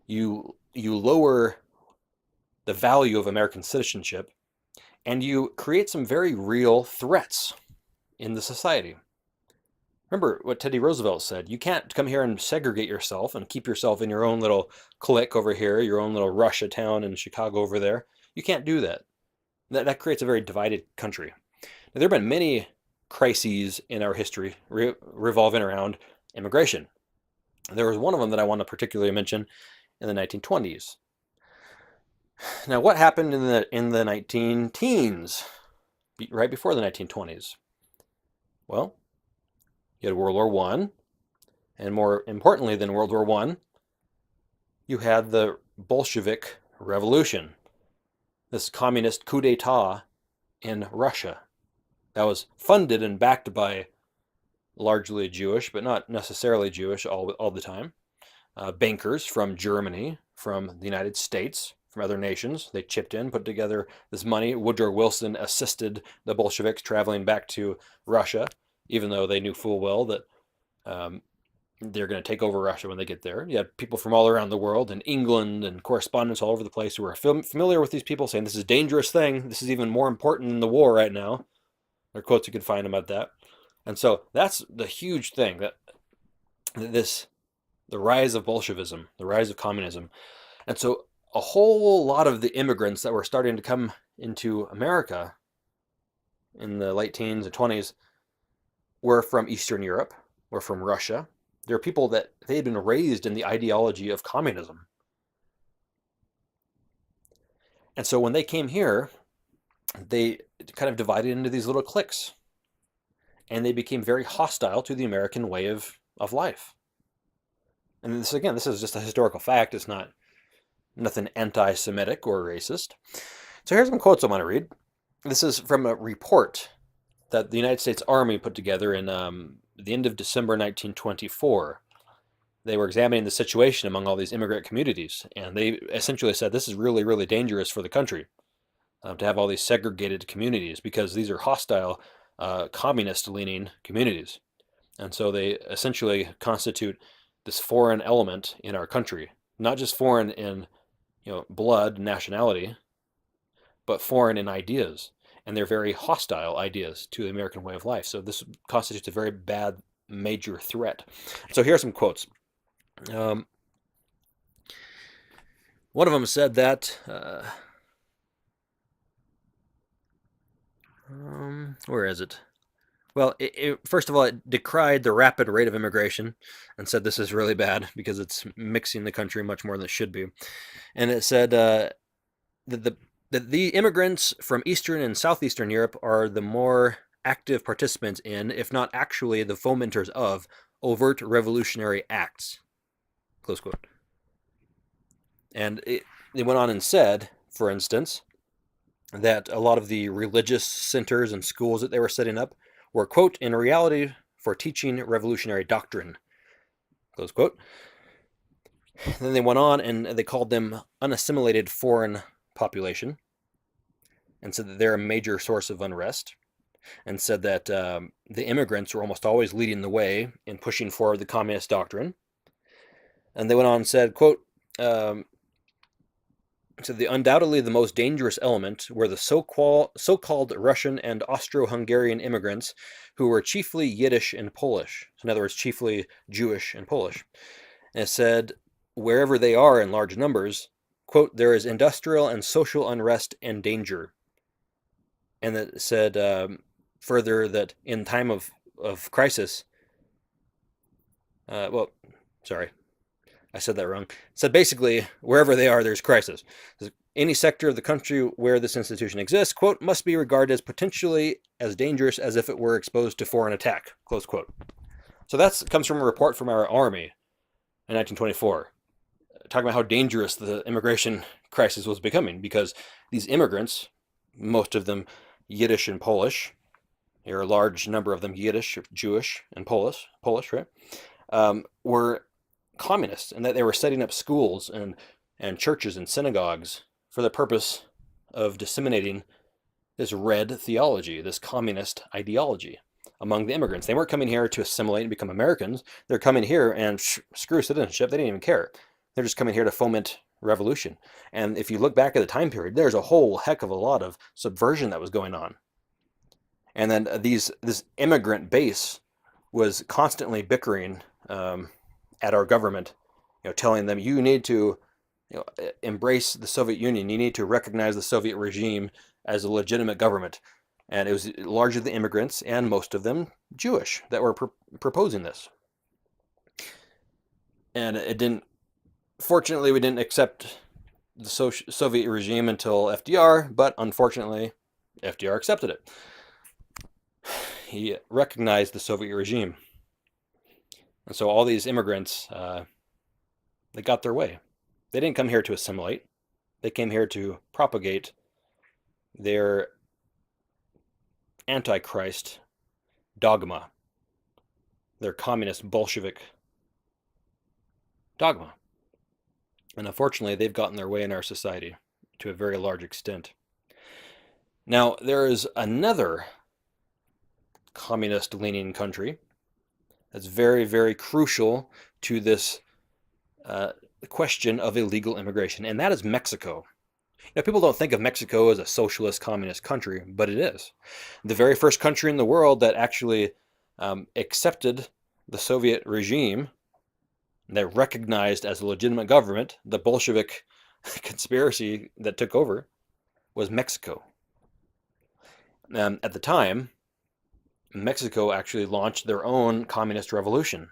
You lower the value of American citizenship, and you create some very real threats in the society. Remember what Teddy Roosevelt said, you can't come here and segregate yourself and keep yourself in your own little clique over here, your own little Russia town in Chicago over there. You can't do that. That creates a very divided country. Now, there have been many crises in our history revolving around immigration. There was one of them that I want to particularly mention in the 1920s. Now, what happened in the 19 teens, right before the 1920s? Well, you had World War I, and more importantly than World War I, you had the Bolshevik Revolution, this communist coup d'etat in Russia that was funded and backed by largely Jewish, but not necessarily Jewish all the time, bankers from Germany, from the United States, from other nations. They chipped in, put together this money. Woodrow Wilson assisted the Bolsheviks traveling back to Russia, even though they knew full well that they're going to take over Russia when they get there. You had people from all around the world, in England and correspondents all over the place who were familiar with these people, saying this is a dangerous thing. This is even more important than the war right now. There are quotes you could find about that. And so that's the huge thing, that the rise of Bolshevism, the rise of communism. And so a whole lot of the immigrants that were starting to come into America in the late teens and 20s were from Eastern Europe, were from Russia. There are people that they had been raised in the ideology of communism. And so when they came here, they kind of divided into these little cliques. And they became very hostile to the American way of life. And this is just a historical fact. It's not nothing anti-Semitic or racist. So here's some quotes I want to read. This is from a report that the United States Army put together in the end of December 1924. They were examining the situation among all these immigrant communities, and they essentially said this is really, really dangerous for the country to have all these segregated communities, because these are hostile, communist-leaning communities. And so they essentially constitute this foreign element in our country, not just foreign in blood, nationality, but foreign in ideas. and they're very hostile ideas to the American way of life. So this constitutes a very bad major threat. So here are some quotes. Um, one of them said that, where is it? Well, first of all, it decried the rapid rate of immigration and said this is really bad because it's mixing the country much more than it should be. And it said that the immigrants from Eastern and Southeastern Europe are the more active participants in, if not actually the fomenters of, overt revolutionary acts. Close quote. And they went on and said, for instance, that a lot of the religious centers and schools that they were setting up were, quote, in reality for teaching revolutionary doctrine, close quote. Then they went on and they called them unassimilated foreign population and said that they're a major source of unrest, and said that the immigrants were almost always leading the way in pushing forward the communist doctrine. And they went on and said, quote, so undoubtedly the most dangerous element were the so-called Russian and Austro-Hungarian immigrants who were chiefly Yiddish and Polish. So in other words, chiefly Jewish and Polish. And it said, wherever they are in large numbers, quote, there is industrial and social unrest and danger. And it said further that in time of crisis, sorry, I said that wrong. It said basically, wherever they are, there's crisis. Any sector of the country where this institution exists, quote, must be regarded as potentially as dangerous as if it were exposed to foreign attack, close quote. So that comes from a report from our army in 1924, talking about how dangerous the immigration crisis was becoming, because these immigrants, most of them Yiddish and Polish, there are a large number of them Yiddish, Jewish, and Polish, right, were communists, and that they were setting up schools and churches and synagogues for the purpose of disseminating this red theology, this communist ideology among the immigrants. They weren't coming here to assimilate and become Americans. They're coming here and screw citizenship. They didn't even care. They're just coming here to foment revolution. And if you look back at the time period, there's a whole heck of a lot of subversion that was going on. And then this immigrant base was constantly bickering at our government, telling them, you need to embrace the Soviet Union. You need to recognize the Soviet regime as a legitimate government. And it was largely the immigrants, and most of them Jewish, that were proposing this. And it didn't, fortunately, we didn't accept the Soviet regime until FDR, but unfortunately, FDR accepted it. He recognized the Soviet regime. And so all these immigrants, they got their way. They didn't come here to assimilate. They came here to propagate their Antichrist dogma, their communist Bolshevik dogma. And unfortunately, they've gotten their way in our society to a very large extent. Now, there is another communist-leaning country that's very, very crucial to this question of illegal immigration, and that is Mexico. People don't think of Mexico as a socialist communist country, but it is. The very first country in the world that actually accepted the Soviet regime, that recognized as a legitimate government the Bolshevik conspiracy that took over, was Mexico. At the time, Mexico actually launched their own communist revolution.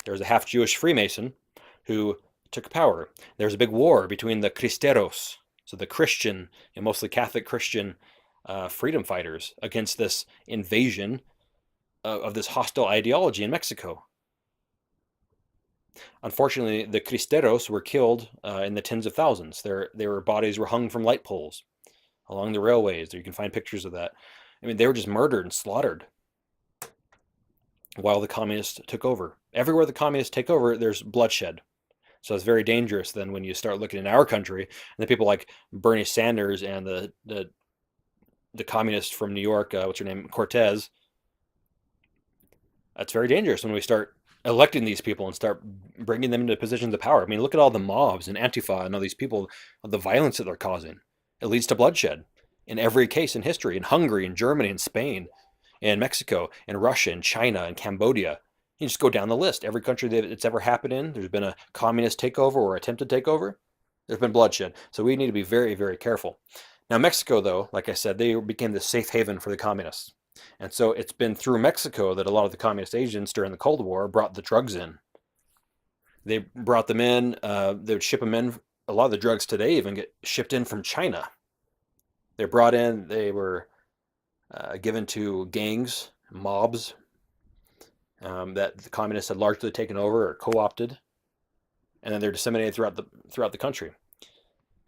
There was a half-Jewish Freemason who took power. There was a big war between the Cristeros, so the Christian, and mostly Catholic Christian freedom fighters, against this invasion of this hostile ideology in Mexico. Unfortunately, the Cristeros were killed in the tens of thousands. Their bodies were hung from light poles along the railways. You can find pictures of that. I mean, they were just murdered and slaughtered while the communists took over. Everywhere the communists take over, there's bloodshed. So it's very dangerous then when you start looking in our country, and the people like Bernie Sanders and the communist from New York, what's her name, Cortez. That's very dangerous when we start electing these people and start bringing them into positions of power. I mean, look at all the mobs and Antifa and all these people, the violence that they're causing. It leads to bloodshed. in every case in history, in Hungary, in Germany, in Spain, in Mexico, in Russia, in China, in Cambodia. You just go down the list. Every country that it's ever happened in, there's been a communist takeover or attempted takeover. There's been bloodshed. So we need to be very, very careful. Now, Mexico, though, like I said, they became the safe haven for the communists. And so it's been through Mexico that a lot of the communist agents during the Cold War brought the drugs in. They brought them in, they would ship them in. A lot of the drugs today even get shipped in from China. They're brought in, they were given to gangs, mobs that the communists had largely taken over or co-opted, and then they're disseminated throughout the country.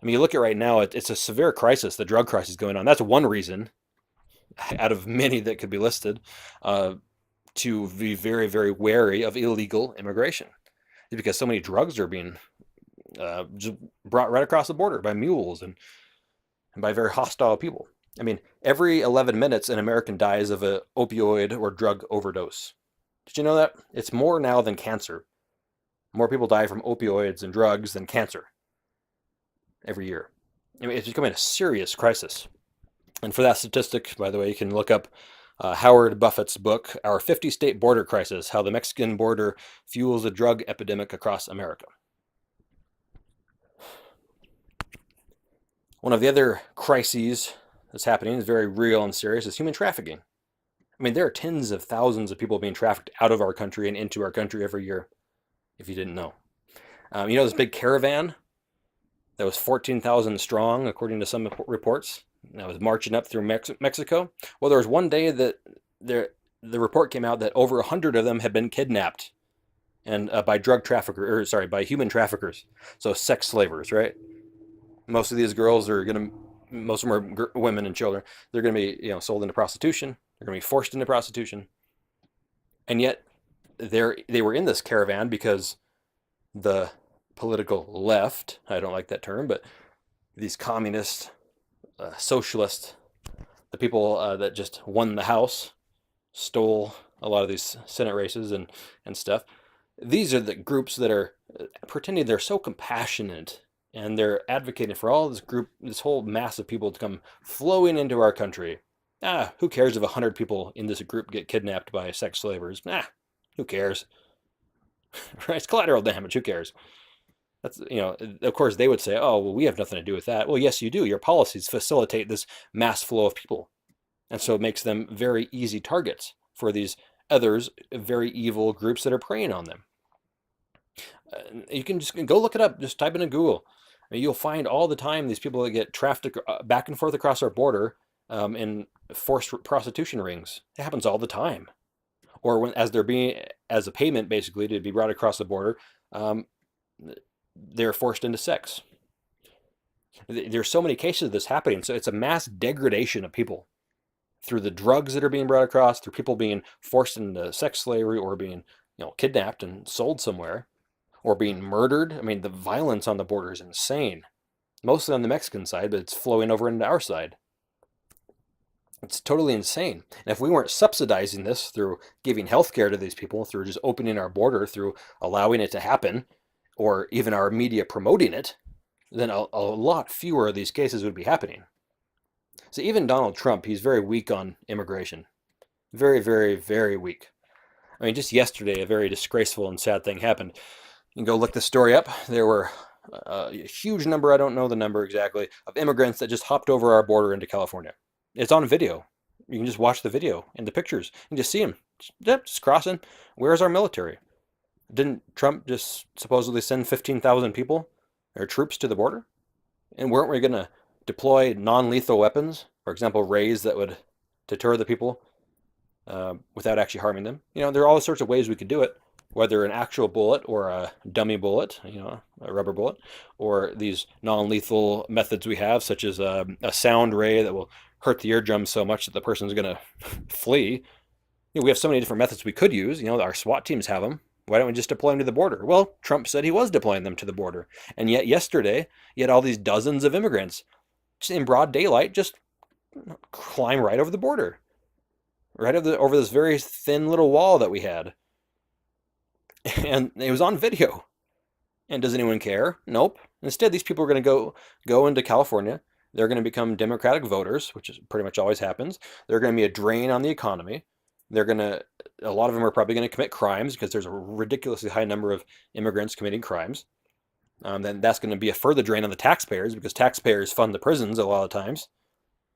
I mean, you look at right now, it's a severe crisis, the drug crisis going on. That's one reason, out of many that could be listed, to be very, very wary of illegal immigration. It's because so many drugs are being just brought right across the border by mules and by very hostile people. I mean, every 11 minutes, an American dies of an opioid or drug overdose. Did you know that? It's more now than cancer. More people die from opioids and drugs than cancer every year. I mean, it's becoming a serious crisis. And for that statistic, by the way, you can look up Howard Buffett's book, Our 50-State Border Crisis, How the Mexican Border Fuels a Drug Epidemic Across America. One of the other crises that's happening is very real and serious is human trafficking. I mean, there are tens of thousands of people being trafficked out of our country and into our country every year, if you didn't know. You know this big caravan that was 14,000 strong, according to some reports, that was marching up through Mexico? Well, there was one day that the report came out that over 100 of them had been kidnapped and by by human traffickers. So sex slavers, right? Most of these girls are most of them are women and children. They're going to be, sold into prostitution. They're going to be forced into prostitution. And yet they were in this caravan because the political left, I don't like that term, but these communist, socialist, the people that just won the House, stole a lot of these Senate races and stuff. These are the groups that are pretending they're so compassionate, and they're advocating for all this whole mass of people to come flowing into our country. Who cares if 100 people in this group get kidnapped by sex slavers? Who cares? Right? It's collateral damage. Who cares? That's, of course they would say, oh, well, we have nothing to do with that. Well, yes, you do. Your policies facilitate this mass flow of people. And so it makes them very easy targets for these others, very evil groups that are preying on them. You can just go look it up. Just type it in Google. I mean, you'll find all the time these people that get trafficked back and forth across our border in forced prostitution rings. It happens all the time. Or as a payment, basically, to be brought across the border, they're forced into sex. There's so many cases of this happening. So it's a mass degradation of people through the drugs that are being brought across, through people being forced into sex slavery or being, kidnapped and sold somewhere, or being murdered. I mean, the violence on the border is insane. Mostly on the Mexican side, but it's flowing over into our side. It's totally insane. And if we weren't subsidizing this through giving health care to these people, through just opening our border, through allowing it to happen, or even our media promoting it, then a lot fewer of these cases would be happening. So even Donald Trump, he's very weak on immigration. Very, very, very weak. I mean, just yesterday, a very disgraceful and sad thing happened. You can go look the story up. There were a huge number, I don't know the number exactly, of immigrants that just hopped over our border into California. It's on video. You can just watch the video and the pictures and just see them. Just crossing. Where's our military? Didn't Trump just supposedly send 15,000 people or troops to the border? And weren't we going to deploy non-lethal weapons, for example, rays that would deter the people without actually harming them? There are all sorts of ways we could do it, whether an actual bullet or a dummy bullet, a rubber bullet, or these non-lethal methods we have, such as a sound ray that will hurt the eardrums so much that the person's going to flee. We have so many different methods we could use. Our SWAT teams have them. Why don't we just deploy them to the border? Well, Trump said he was deploying them to the border. And yet yesterday, you had all these dozens of immigrants just in broad daylight just climb right over the border. Right over this very thin little wall that we had. And it was on video. And does anyone care? Nope. Instead, these people are going to go into California. They're going to become Democratic voters, which is pretty much always happens. They're going to be a drain on the economy. A lot of them are probably going to commit crimes because there's a ridiculously high number of immigrants committing crimes. Then that's going to be a further drain on the taxpayers because taxpayers fund the prisons a lot of times.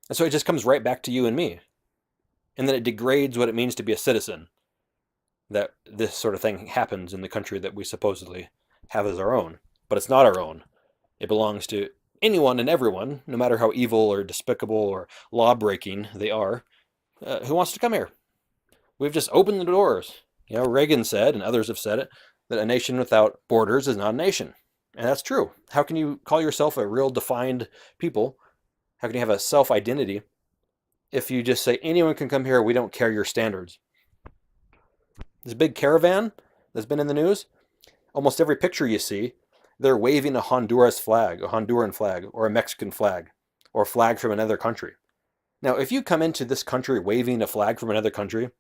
And so it just comes right back to you and me. And then it degrades what it means to be a citizen, that this sort of thing happens in the country that we supposedly have as our own. But it's not our own. It belongs to anyone and everyone, no matter how evil or despicable or law-breaking they are, who wants to come here. We've just opened the doors. Reagan said, and others have said it, that a nation without borders is not a nation. And that's true. How can you call yourself a real defined people? How can you have a self-identity if you just say anyone can come here, we don't care your standards? This big caravan that's been in the news, almost every picture you see, they're waving a Honduran flag, or a Mexican flag, or a flag from another country. Now, if you come into this country waving a flag from another country,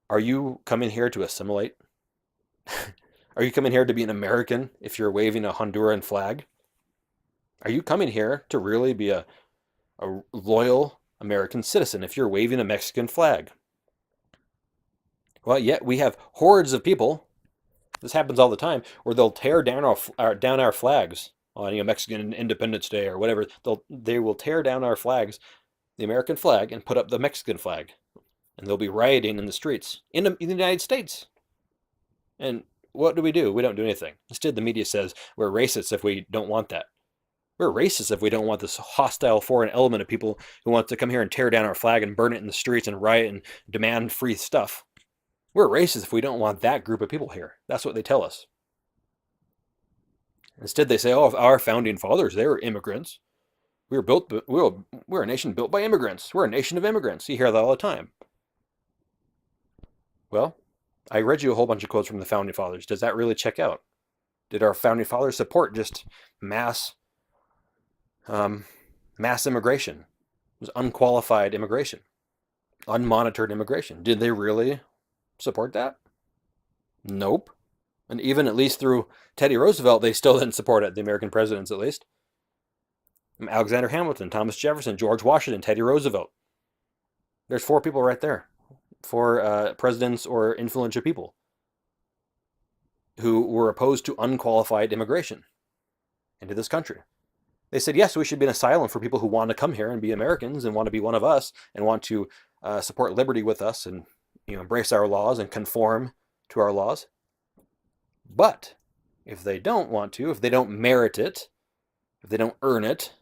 are you coming here to assimilate? Are you coming here to be an American if you're waving a Honduran flag? Are you coming here to really be a loyal American citizen if you're waving a Mexican flag? Well, yet we have hordes of people. This happens all the time where they'll tear down our flags on Mexican Independence Day or whatever. They will tear down our flags, the American flag, and put up the Mexican flag, and they'll be rioting in the streets in the United States. And what do? We don't do anything. Instead, the media says we're racist if we don't want that. We're racist if we don't want this hostile foreign element of people who want to come here and tear down our flag and burn it in the streets and riot and demand free stuff. We're racist if we don't want that group of people here. That's what they tell us. Instead, they say, "Oh, our founding fathers, they were immigrants. We're a nation built by immigrants. We're a nation of immigrants." You hear that all the time. Well, I read you a whole bunch of quotes from the founding fathers. Does that really check out? Did our founding fathers support just mass immigration? It was unqualified immigration, unmonitored immigration. Did they really support that? Nope. And even at least through Teddy Roosevelt, they still didn't support it, the American presidents at least. Alexander Hamilton, Thomas Jefferson, George Washington, Teddy Roosevelt. There's 4 people right there. 4 presidents or influential people who were opposed to unqualified immigration into this country. They said, yes, we should be an asylum for people who want to come here and be Americans and want to be one of us and want to support liberty with us and embrace our laws and conform to our laws. But if they don't want to, if they don't merit it, if they don't earn it,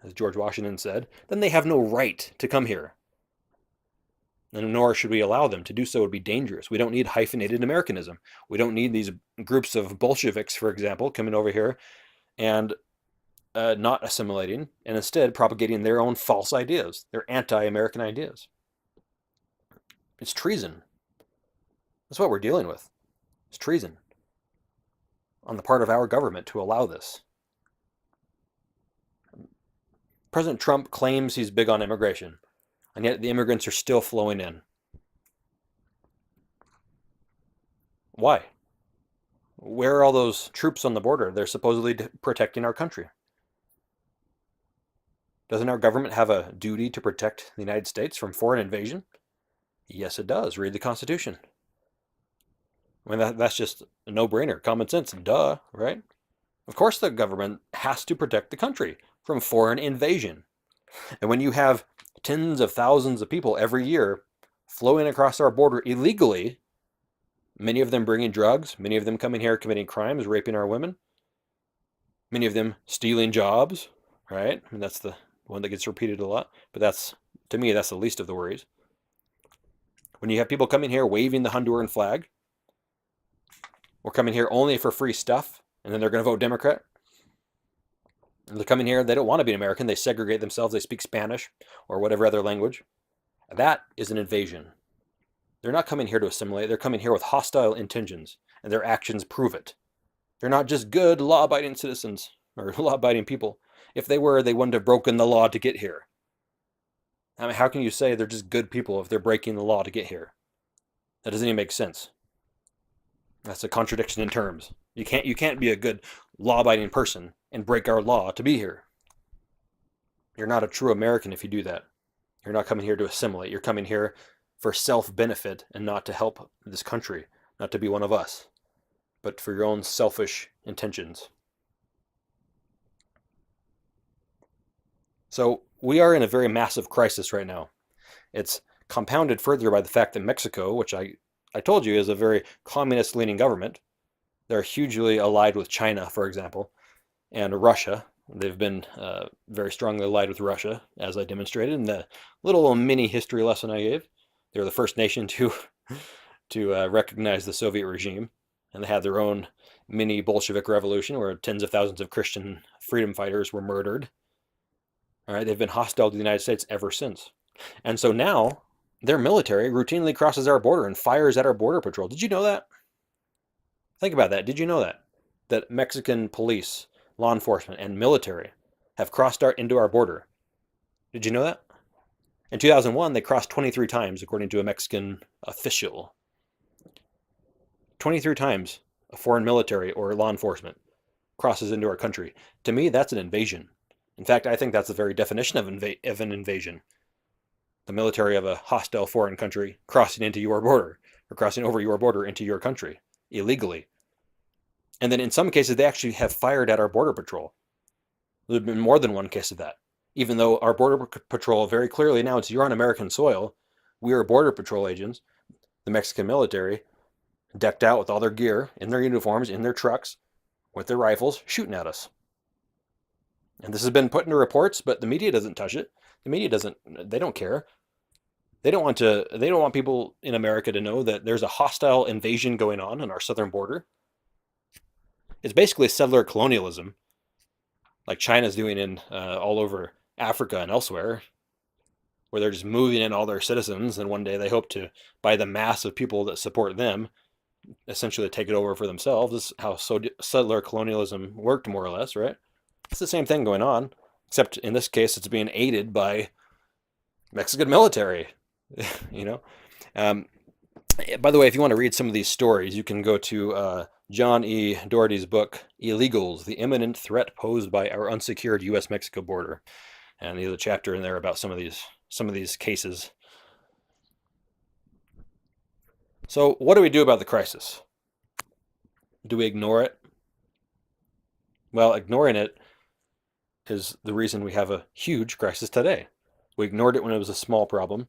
as George Washington said, then they have no right to come here. And nor should we allow them. To do so would be dangerous. We don't need hyphenated Americanism. We don't need these groups of Bolsheviks, for example, coming over here and not assimilating, and instead propagating their own false ideas, their anti-American ideas. It's treason. That's what we're dealing with. It's treason on the part of our government to allow this. President Trump claims he's big on immigration, and yet the immigrants are still flowing in. Why? Where are all those troops on the border? They're supposedly protecting our country. Doesn't our government have a duty to protect the United States from foreign invasion? Yes, it does. Read the Constitution. I mean, that's just a no-brainer. Common sense. Duh, right? Of course the government has to protect the country from foreign invasion. And when you have tens of thousands of people every year flowing across our border illegally, many of them bringing drugs, many of them coming here committing crimes, raping our women, many of them stealing jobs, right? I mean, that's the one that gets repeated a lot, but to me, that's the least of the worries. When you have people coming here waving the Honduran flag, or coming here only for free stuff, and then they're going to vote Democrat, and they're coming here, they don't want to be an American, they segregate themselves, they speak Spanish, or whatever other language, that is an invasion. They're not coming here to assimilate, they're coming here with hostile intentions, and their actions prove it. They're not just good, law-abiding citizens, or law-abiding people. If they were, they wouldn't have broken the law to get here. I mean, how can you say they're just good people if they're breaking the law to get here? That doesn't even make sense. That's a contradiction in terms. You can't be a good law-abiding person and break our law to be here. You're not a true American if you do that. You're not coming here to assimilate. You're coming here for self-benefit and not to help this country, not to be one of us, but for your own selfish intentions. So we are in a very massive crisis right now. It's compounded further by the fact that Mexico, which I told you is a very communist-leaning government, they're hugely allied with China, for example, and Russia. They've been very strongly allied with Russia, as I demonstrated in the little mini history lesson I gave. They were the first nation to recognize the Soviet regime, and they had their own mini Bolshevik revolution where tens of thousands of Christian freedom fighters were murdered. All right, they've been hostile to the United States ever since. And so now their military routinely crosses our border and fires at our border patrol. Did you know that? Think about that. Did you know that? That Mexican police, law enforcement, and military have crossed into our border. Did you know that? In 2001, they crossed 23 times, according to a Mexican official. 23 times a foreign military or law enforcement crosses into our country. To me, that's an invasion. In fact, I think that's the very definition of an invasion. The military of a hostile foreign country crossing into your border, or crossing over your border into your country, illegally. And then in some cases, they actually have fired at our border patrol. There's been more than one case of that. Even though our border patrol very clearly announced you're on American soil, we are border patrol agents, the Mexican military, decked out with all their gear, in their uniforms, in their trucks, with their rifles, shooting at us. And this has been put into reports, but the media doesn't touch it. The media they don't care. They don't want people in America to know that there's a hostile invasion going on our southern border. It's basically settler colonialism, like China's doing in all over Africa and elsewhere, where they're just moving in all their citizens, and one day they hope to, by the mass of people that support them, essentially take it over for themselves. This is how settler colonialism worked, more or less, right? It's the same thing going on, except in this case, it's being aided by Mexican military. You know. By the way, if you want to read some of these stories, you can go to John E. Doherty's book, Illegals, the Imminent Threat Posed by Our Unsecured U.S.-Mexico Border. And there's a chapter in there about some of these cases. So what do we do about the crisis? Do we ignore it? Well, ignoring it is the reason we have a huge crisis today. We ignored it when it was a small problem.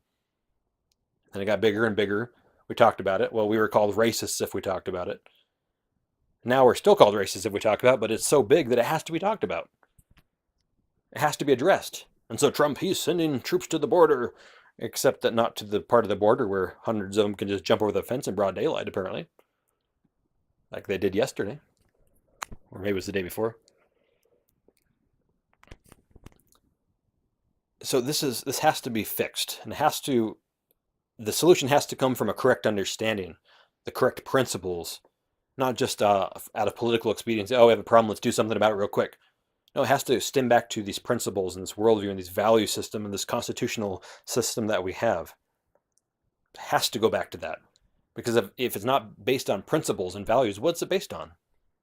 And it got bigger and bigger. We talked about it. Well, we were called racists if we talked about it. Now we're still called racist if we talk about it, but it's so big that it has to be talked about. It has to be addressed. And so Trump, he's sending troops to the border, except that not to the part of the border where hundreds of them can just jump over the fence in broad daylight, apparently. Like they did yesterday. Or maybe it was the day before. So this has to be fixed. And the solution has to come from a correct understanding, the correct principles, not just out of political expediency. Oh, we have a problem, let's do something about it real quick. No, it has to stem back to these principles and this worldview and this value system and this constitutional system that we have. It has to go back to that. Because if it's not based on principles and values, what's it based on?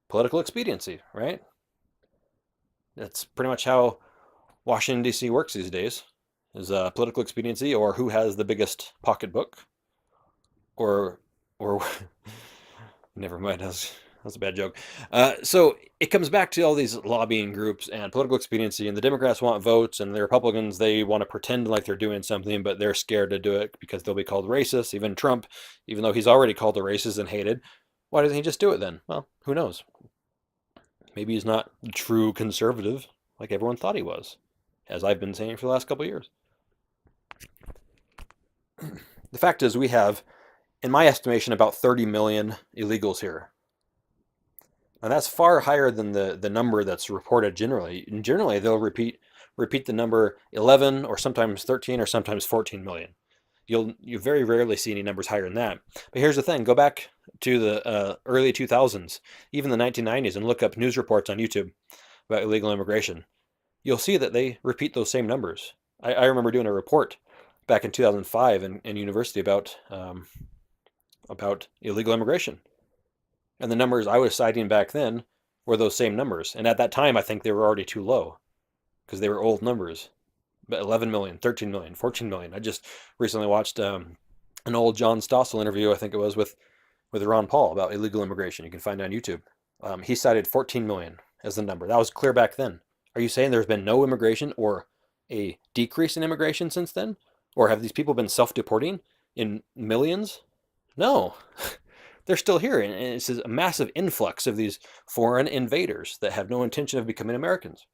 Political expediency, right? That's pretty much how Washington, D.C. works these days, is political expediency, or who has the biggest pocketbook, or never mind, that's a bad joke. So it comes back to all these lobbying groups and political expediency, and the Democrats want votes, and the Republicans, they want to pretend like they're doing something, but they're scared to do it because they'll be called racist. Even Trump, even though he's already called a racist and hated, why doesn't he just do it then? Well, who knows? Maybe he's not a true conservative like everyone thought he was, as I've been saying for the last couple of years. The fact is, we have, in my estimation, about 30 million illegals here. And that's far higher than the number that's reported generally. And generally, they'll repeat the number 11 or sometimes 13 or sometimes 14 million. You very rarely see any numbers higher than that. But here's the thing. Go back to the early 2000s, even the 1990s, and look up news reports on YouTube about illegal immigration. You'll see that they repeat those same numbers. I remember doing a report back in 2005 in university about illegal immigration. And the numbers I was citing back then were those same numbers. And at that time, I think they were already too low because they were old numbers. But 11 million, 13 million, 14 million. I just recently watched an old John Stossel interview, I think it was, with Ron Paul about illegal immigration. You can find it on YouTube. He cited 14 million as the number. That was clear back then. Are you saying there's been no immigration or a decrease in immigration since then? Or have these people been self-deporting in millions? No. They're still here, and it's a massive influx of these foreign invaders that have no intention of becoming Americans.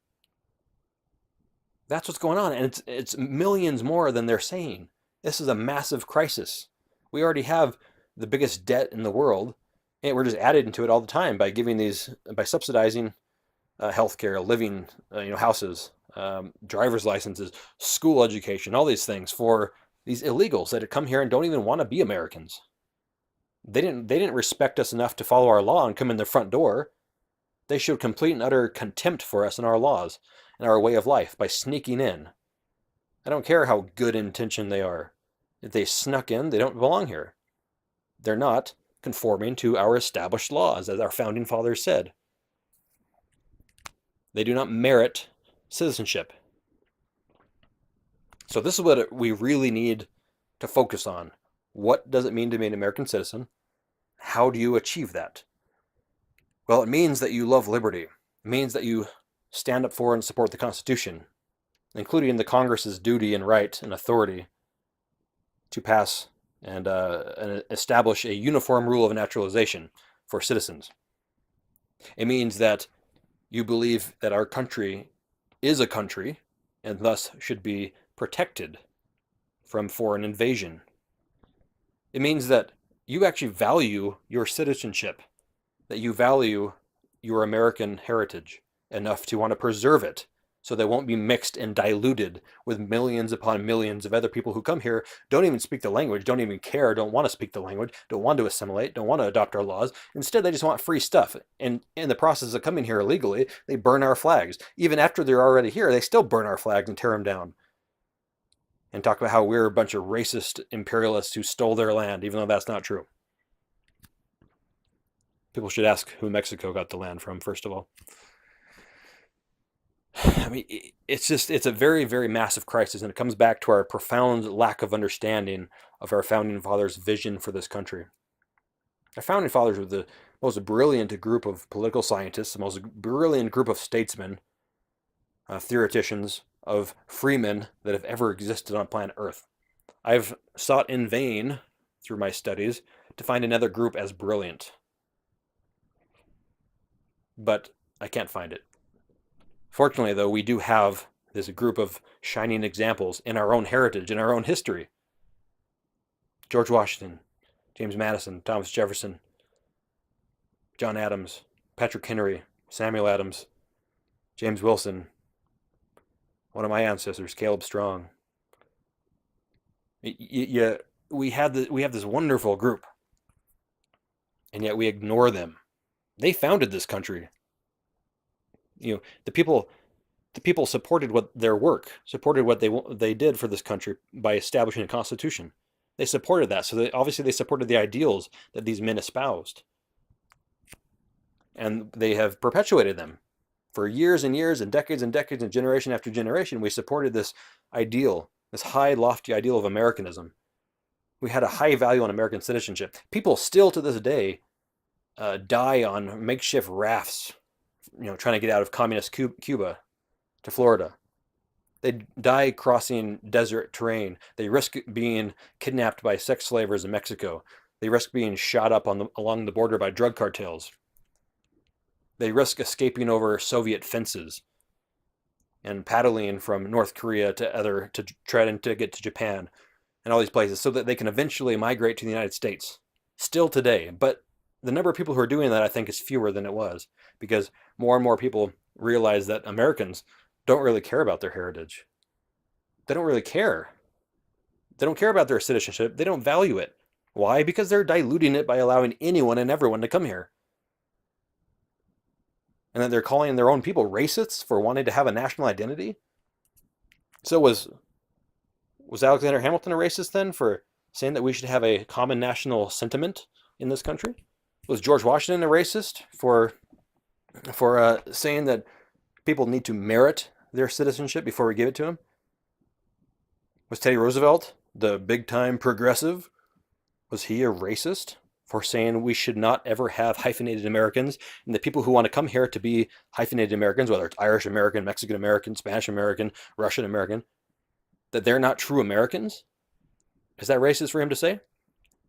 That's what's going on, and it's millions more than they're saying. This is a massive crisis. We already have the biggest debt in the world, and we're just adding to it all the time by subsidizing healthcare, living, houses, driver's licenses, school education, all these things for these illegals that come here and don't even want to be Americans. They didn't respect us enough to follow our law and come in the front door. They showed complete and utter contempt for us and our laws and our way of life by sneaking in. I don't care how good intentioned they are. If they snuck in, they don't belong here. They're not conforming to our established laws, as our founding fathers said. They do not merit citizenship. So this is what we really need to focus on. What does it mean to be an American citizen? How do you achieve that? Well, it means that you love liberty. It means that you stand up for and support the Constitution, including the Congress's duty and right and authority to pass and establish a uniform rule of naturalization for citizens. It means that you believe that our country is a country and thus should be protected from foreign invasion. It means that you actually value your citizenship, that you value your American heritage enough to want to preserve it so they won't be mixed and diluted with millions upon millions of other people who come here, don't even speak the language, don't even care, don't want to speak the language, don't want to assimilate, don't want to adopt our laws. Instead, they just want free stuff. And in the process of coming here illegally, they burn our flags. Even after they're already here, they still burn our flags and tear them down. And talk about how we're a bunch of racist imperialists who stole their land, even though that's not true. People should ask who Mexico got the land from, first of all. I mean, it's a very, very massive crisis, and it comes back to our profound lack of understanding of our founding fathers' vision for this country. Our founding fathers were the most brilliant group of political scientists, the most brilliant group of statesmen, theoreticians, of freemen that have ever existed on planet Earth. I've sought in vain through my studies to find another group as brilliant, but I can't find it. Fortunately, though, we do have this group of shining examples in our own heritage, in our own history. George Washington, James Madison, Thomas Jefferson, John Adams, Patrick Henry, Samuel Adams, James Wilson, one of my ancestors, Caleb Strong. We have this wonderful group, and yet we ignore them. They founded this country. The people supported their work, supported what they did for this country by establishing a constitution. They supported that, so obviously they supported the ideals that these men espoused, and they have perpetuated them for years and years and decades and generation after generation. We supported this ideal, this high, lofty ideal of Americanism. We had a high value on American citizenship. People still to this day die on makeshift rafts, trying to get out of communist Cuba to Florida. They die crossing desert terrain. They risk being kidnapped by sex slavers in Mexico. They risk being shot up along the border by drug cartels. They risk escaping over Soviet fences and paddling from North Korea to try to get to Japan and all these places so that they can eventually migrate to the United States. Still today. But the number of people who are doing that, I think, is fewer than it was, because more and more people realize that Americans don't really care about their heritage. They don't really care. They don't care about their citizenship. They don't value it. Why? Because they're diluting it by allowing anyone and everyone to come here. And then they're calling their own people racists for wanting to have a national identity. So was Alexander Hamilton a racist then for saying that we should have a common national sentiment in this country? Was George Washington a racist for saying that people need to merit their citizenship before we give it to them? Was Teddy Roosevelt, the big time progressive, was he a racist for saying we should not ever have hyphenated Americans and the people who want to come here to be hyphenated Americans, whether it's Irish American, Mexican American, Spanish American, Russian American, that they're not true Americans? Is that racist for him to say?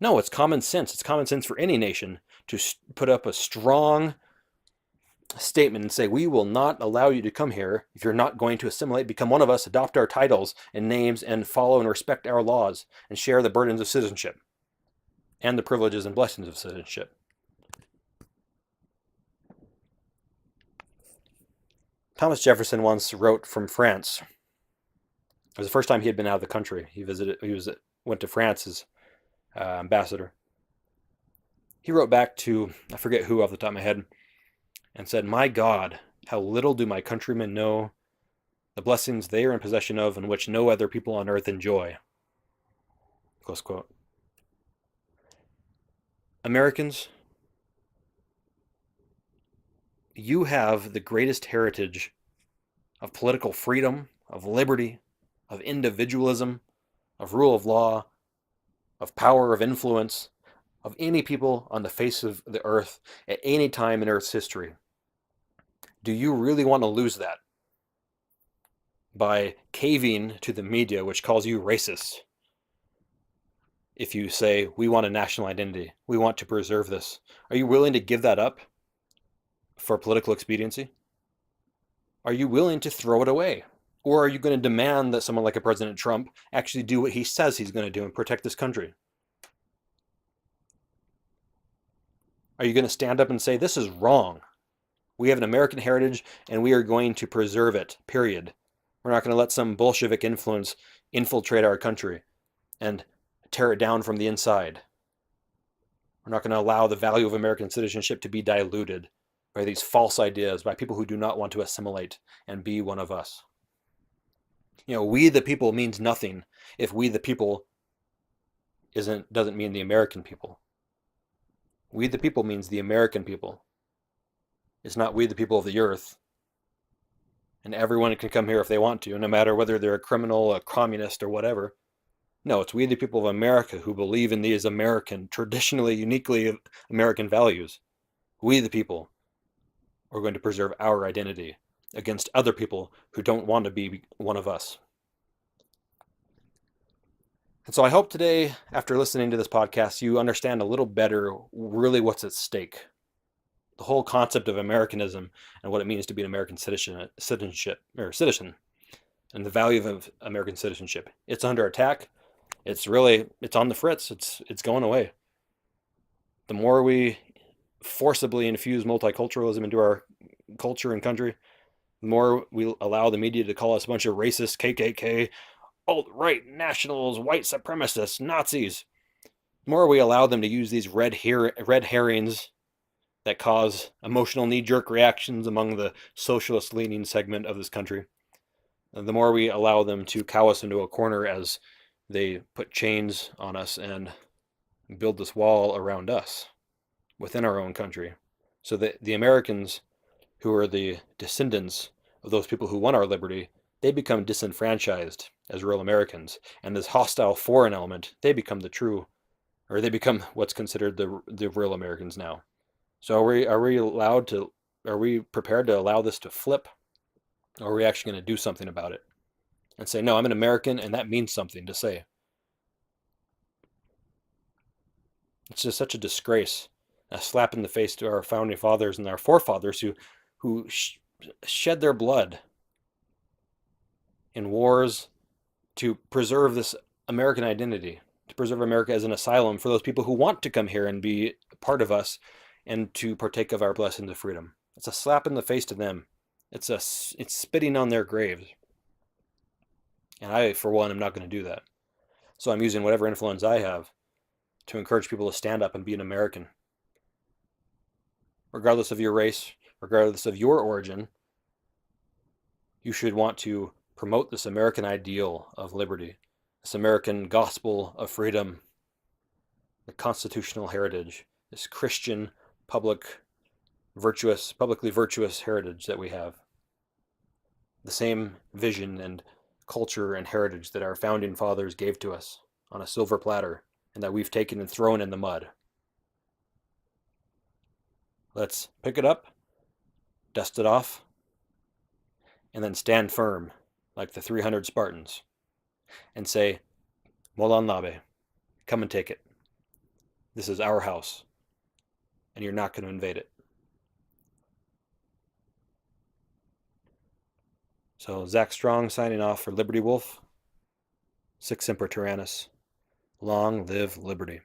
No, it's common sense. It's common sense for any nation to put up a strong statement and say, we will not allow you to come here if you're not going to assimilate, become one of us, adopt our titles and names, and follow and respect our laws, and share the burdens of citizenship and the privileges and blessings of citizenship. Thomas Jefferson once wrote from France. It was the first time he had been out of the country. Went to France as ambassador. He wrote back to, I forget who off the top of my head, and said, "My God, how little do my countrymen know the blessings they are in possession of and which no other people on earth enjoy." Close quote. Americans, you have the greatest heritage of political freedom, of liberty, of individualism, of rule of law, of power of influence, of any people on the face of the earth at any time in Earth's history. Do you really want to lose that by caving to the media, which calls you racist? If you say, we want a national identity, we want to preserve this, are you willing to give that up for political expediency? Are you willing to throw it away? Or are you going to demand that someone like a President Trump actually do what he says he's going to do and protect this country? Are you going to stand up and say, this is wrong? We have an American heritage and we are going to preserve it, period. We're not going to let some Bolshevik influence infiltrate our country and tear it down from the inside. We're not going to allow the value of American citizenship to be diluted by these false ideas, by people who do not want to assimilate and be one of us. We the people means nothing if we the people doesn't mean the American people. We the people means the American people. It's not we the people of the earth. And everyone can come here if they want to, no matter whether they're a criminal, a communist, or whatever. No, it's we the people of America who believe in these American, traditionally, uniquely American values. We the people are going to preserve our identity against other people who don't want to be one of us. And so I hope today, after listening to this podcast, you understand a little better really what's at stake. The whole concept of Americanism and what it means to be an American citizen, and the value of American citizenship. It's under attack. It's on the fritz. It's going away. The more we forcibly infuse multiculturalism into our culture and country, the more we allow the media to call us a bunch of racist KKK, alt-right nationals, white supremacists, Nazis. The more we allow them to use these red herrings that cause emotional knee-jerk reactions among the socialist-leaning segment of this country, the more we allow them to cow us into a corner as they put chains on us and build this wall around us within our own country. So that the Americans, who are the descendants of those people who won our liberty, they become disenfranchised as real Americans. And this hostile foreign element, they become they become what's considered the real Americans now. So are we prepared to allow this to flip? Or are we actually going to do something about it? And say, no, I'm an American, and that means something to say. It's just such a disgrace, a slap in the face to our founding fathers and our forefathers who shed their blood in wars to preserve this American identity, to preserve America as an asylum for those people who want to come here and be part of us and to partake of our blessings of freedom. It's a slap in the face to them. It's spitting on their graves. And I, for one, am not going to do that. So I'm using whatever influence I have to encourage people to stand up and be an American. Regardless of your race, regardless of your origin, you should want to promote this American ideal of liberty, this American gospel of freedom, the constitutional heritage, this Christian, publicly virtuous heritage that we have. The same vision and culture and heritage that our founding fathers gave to us on a silver platter and that we've taken and thrown in the mud. Let's pick it up, dust it off, and then stand firm like the 300 Spartans and say, Molan Labe, come and take it. This is our house, and you're not going to invade it. So Zach Strong signing off for Liberty Wolf. Sic Semper Tyrannis. Long live liberty.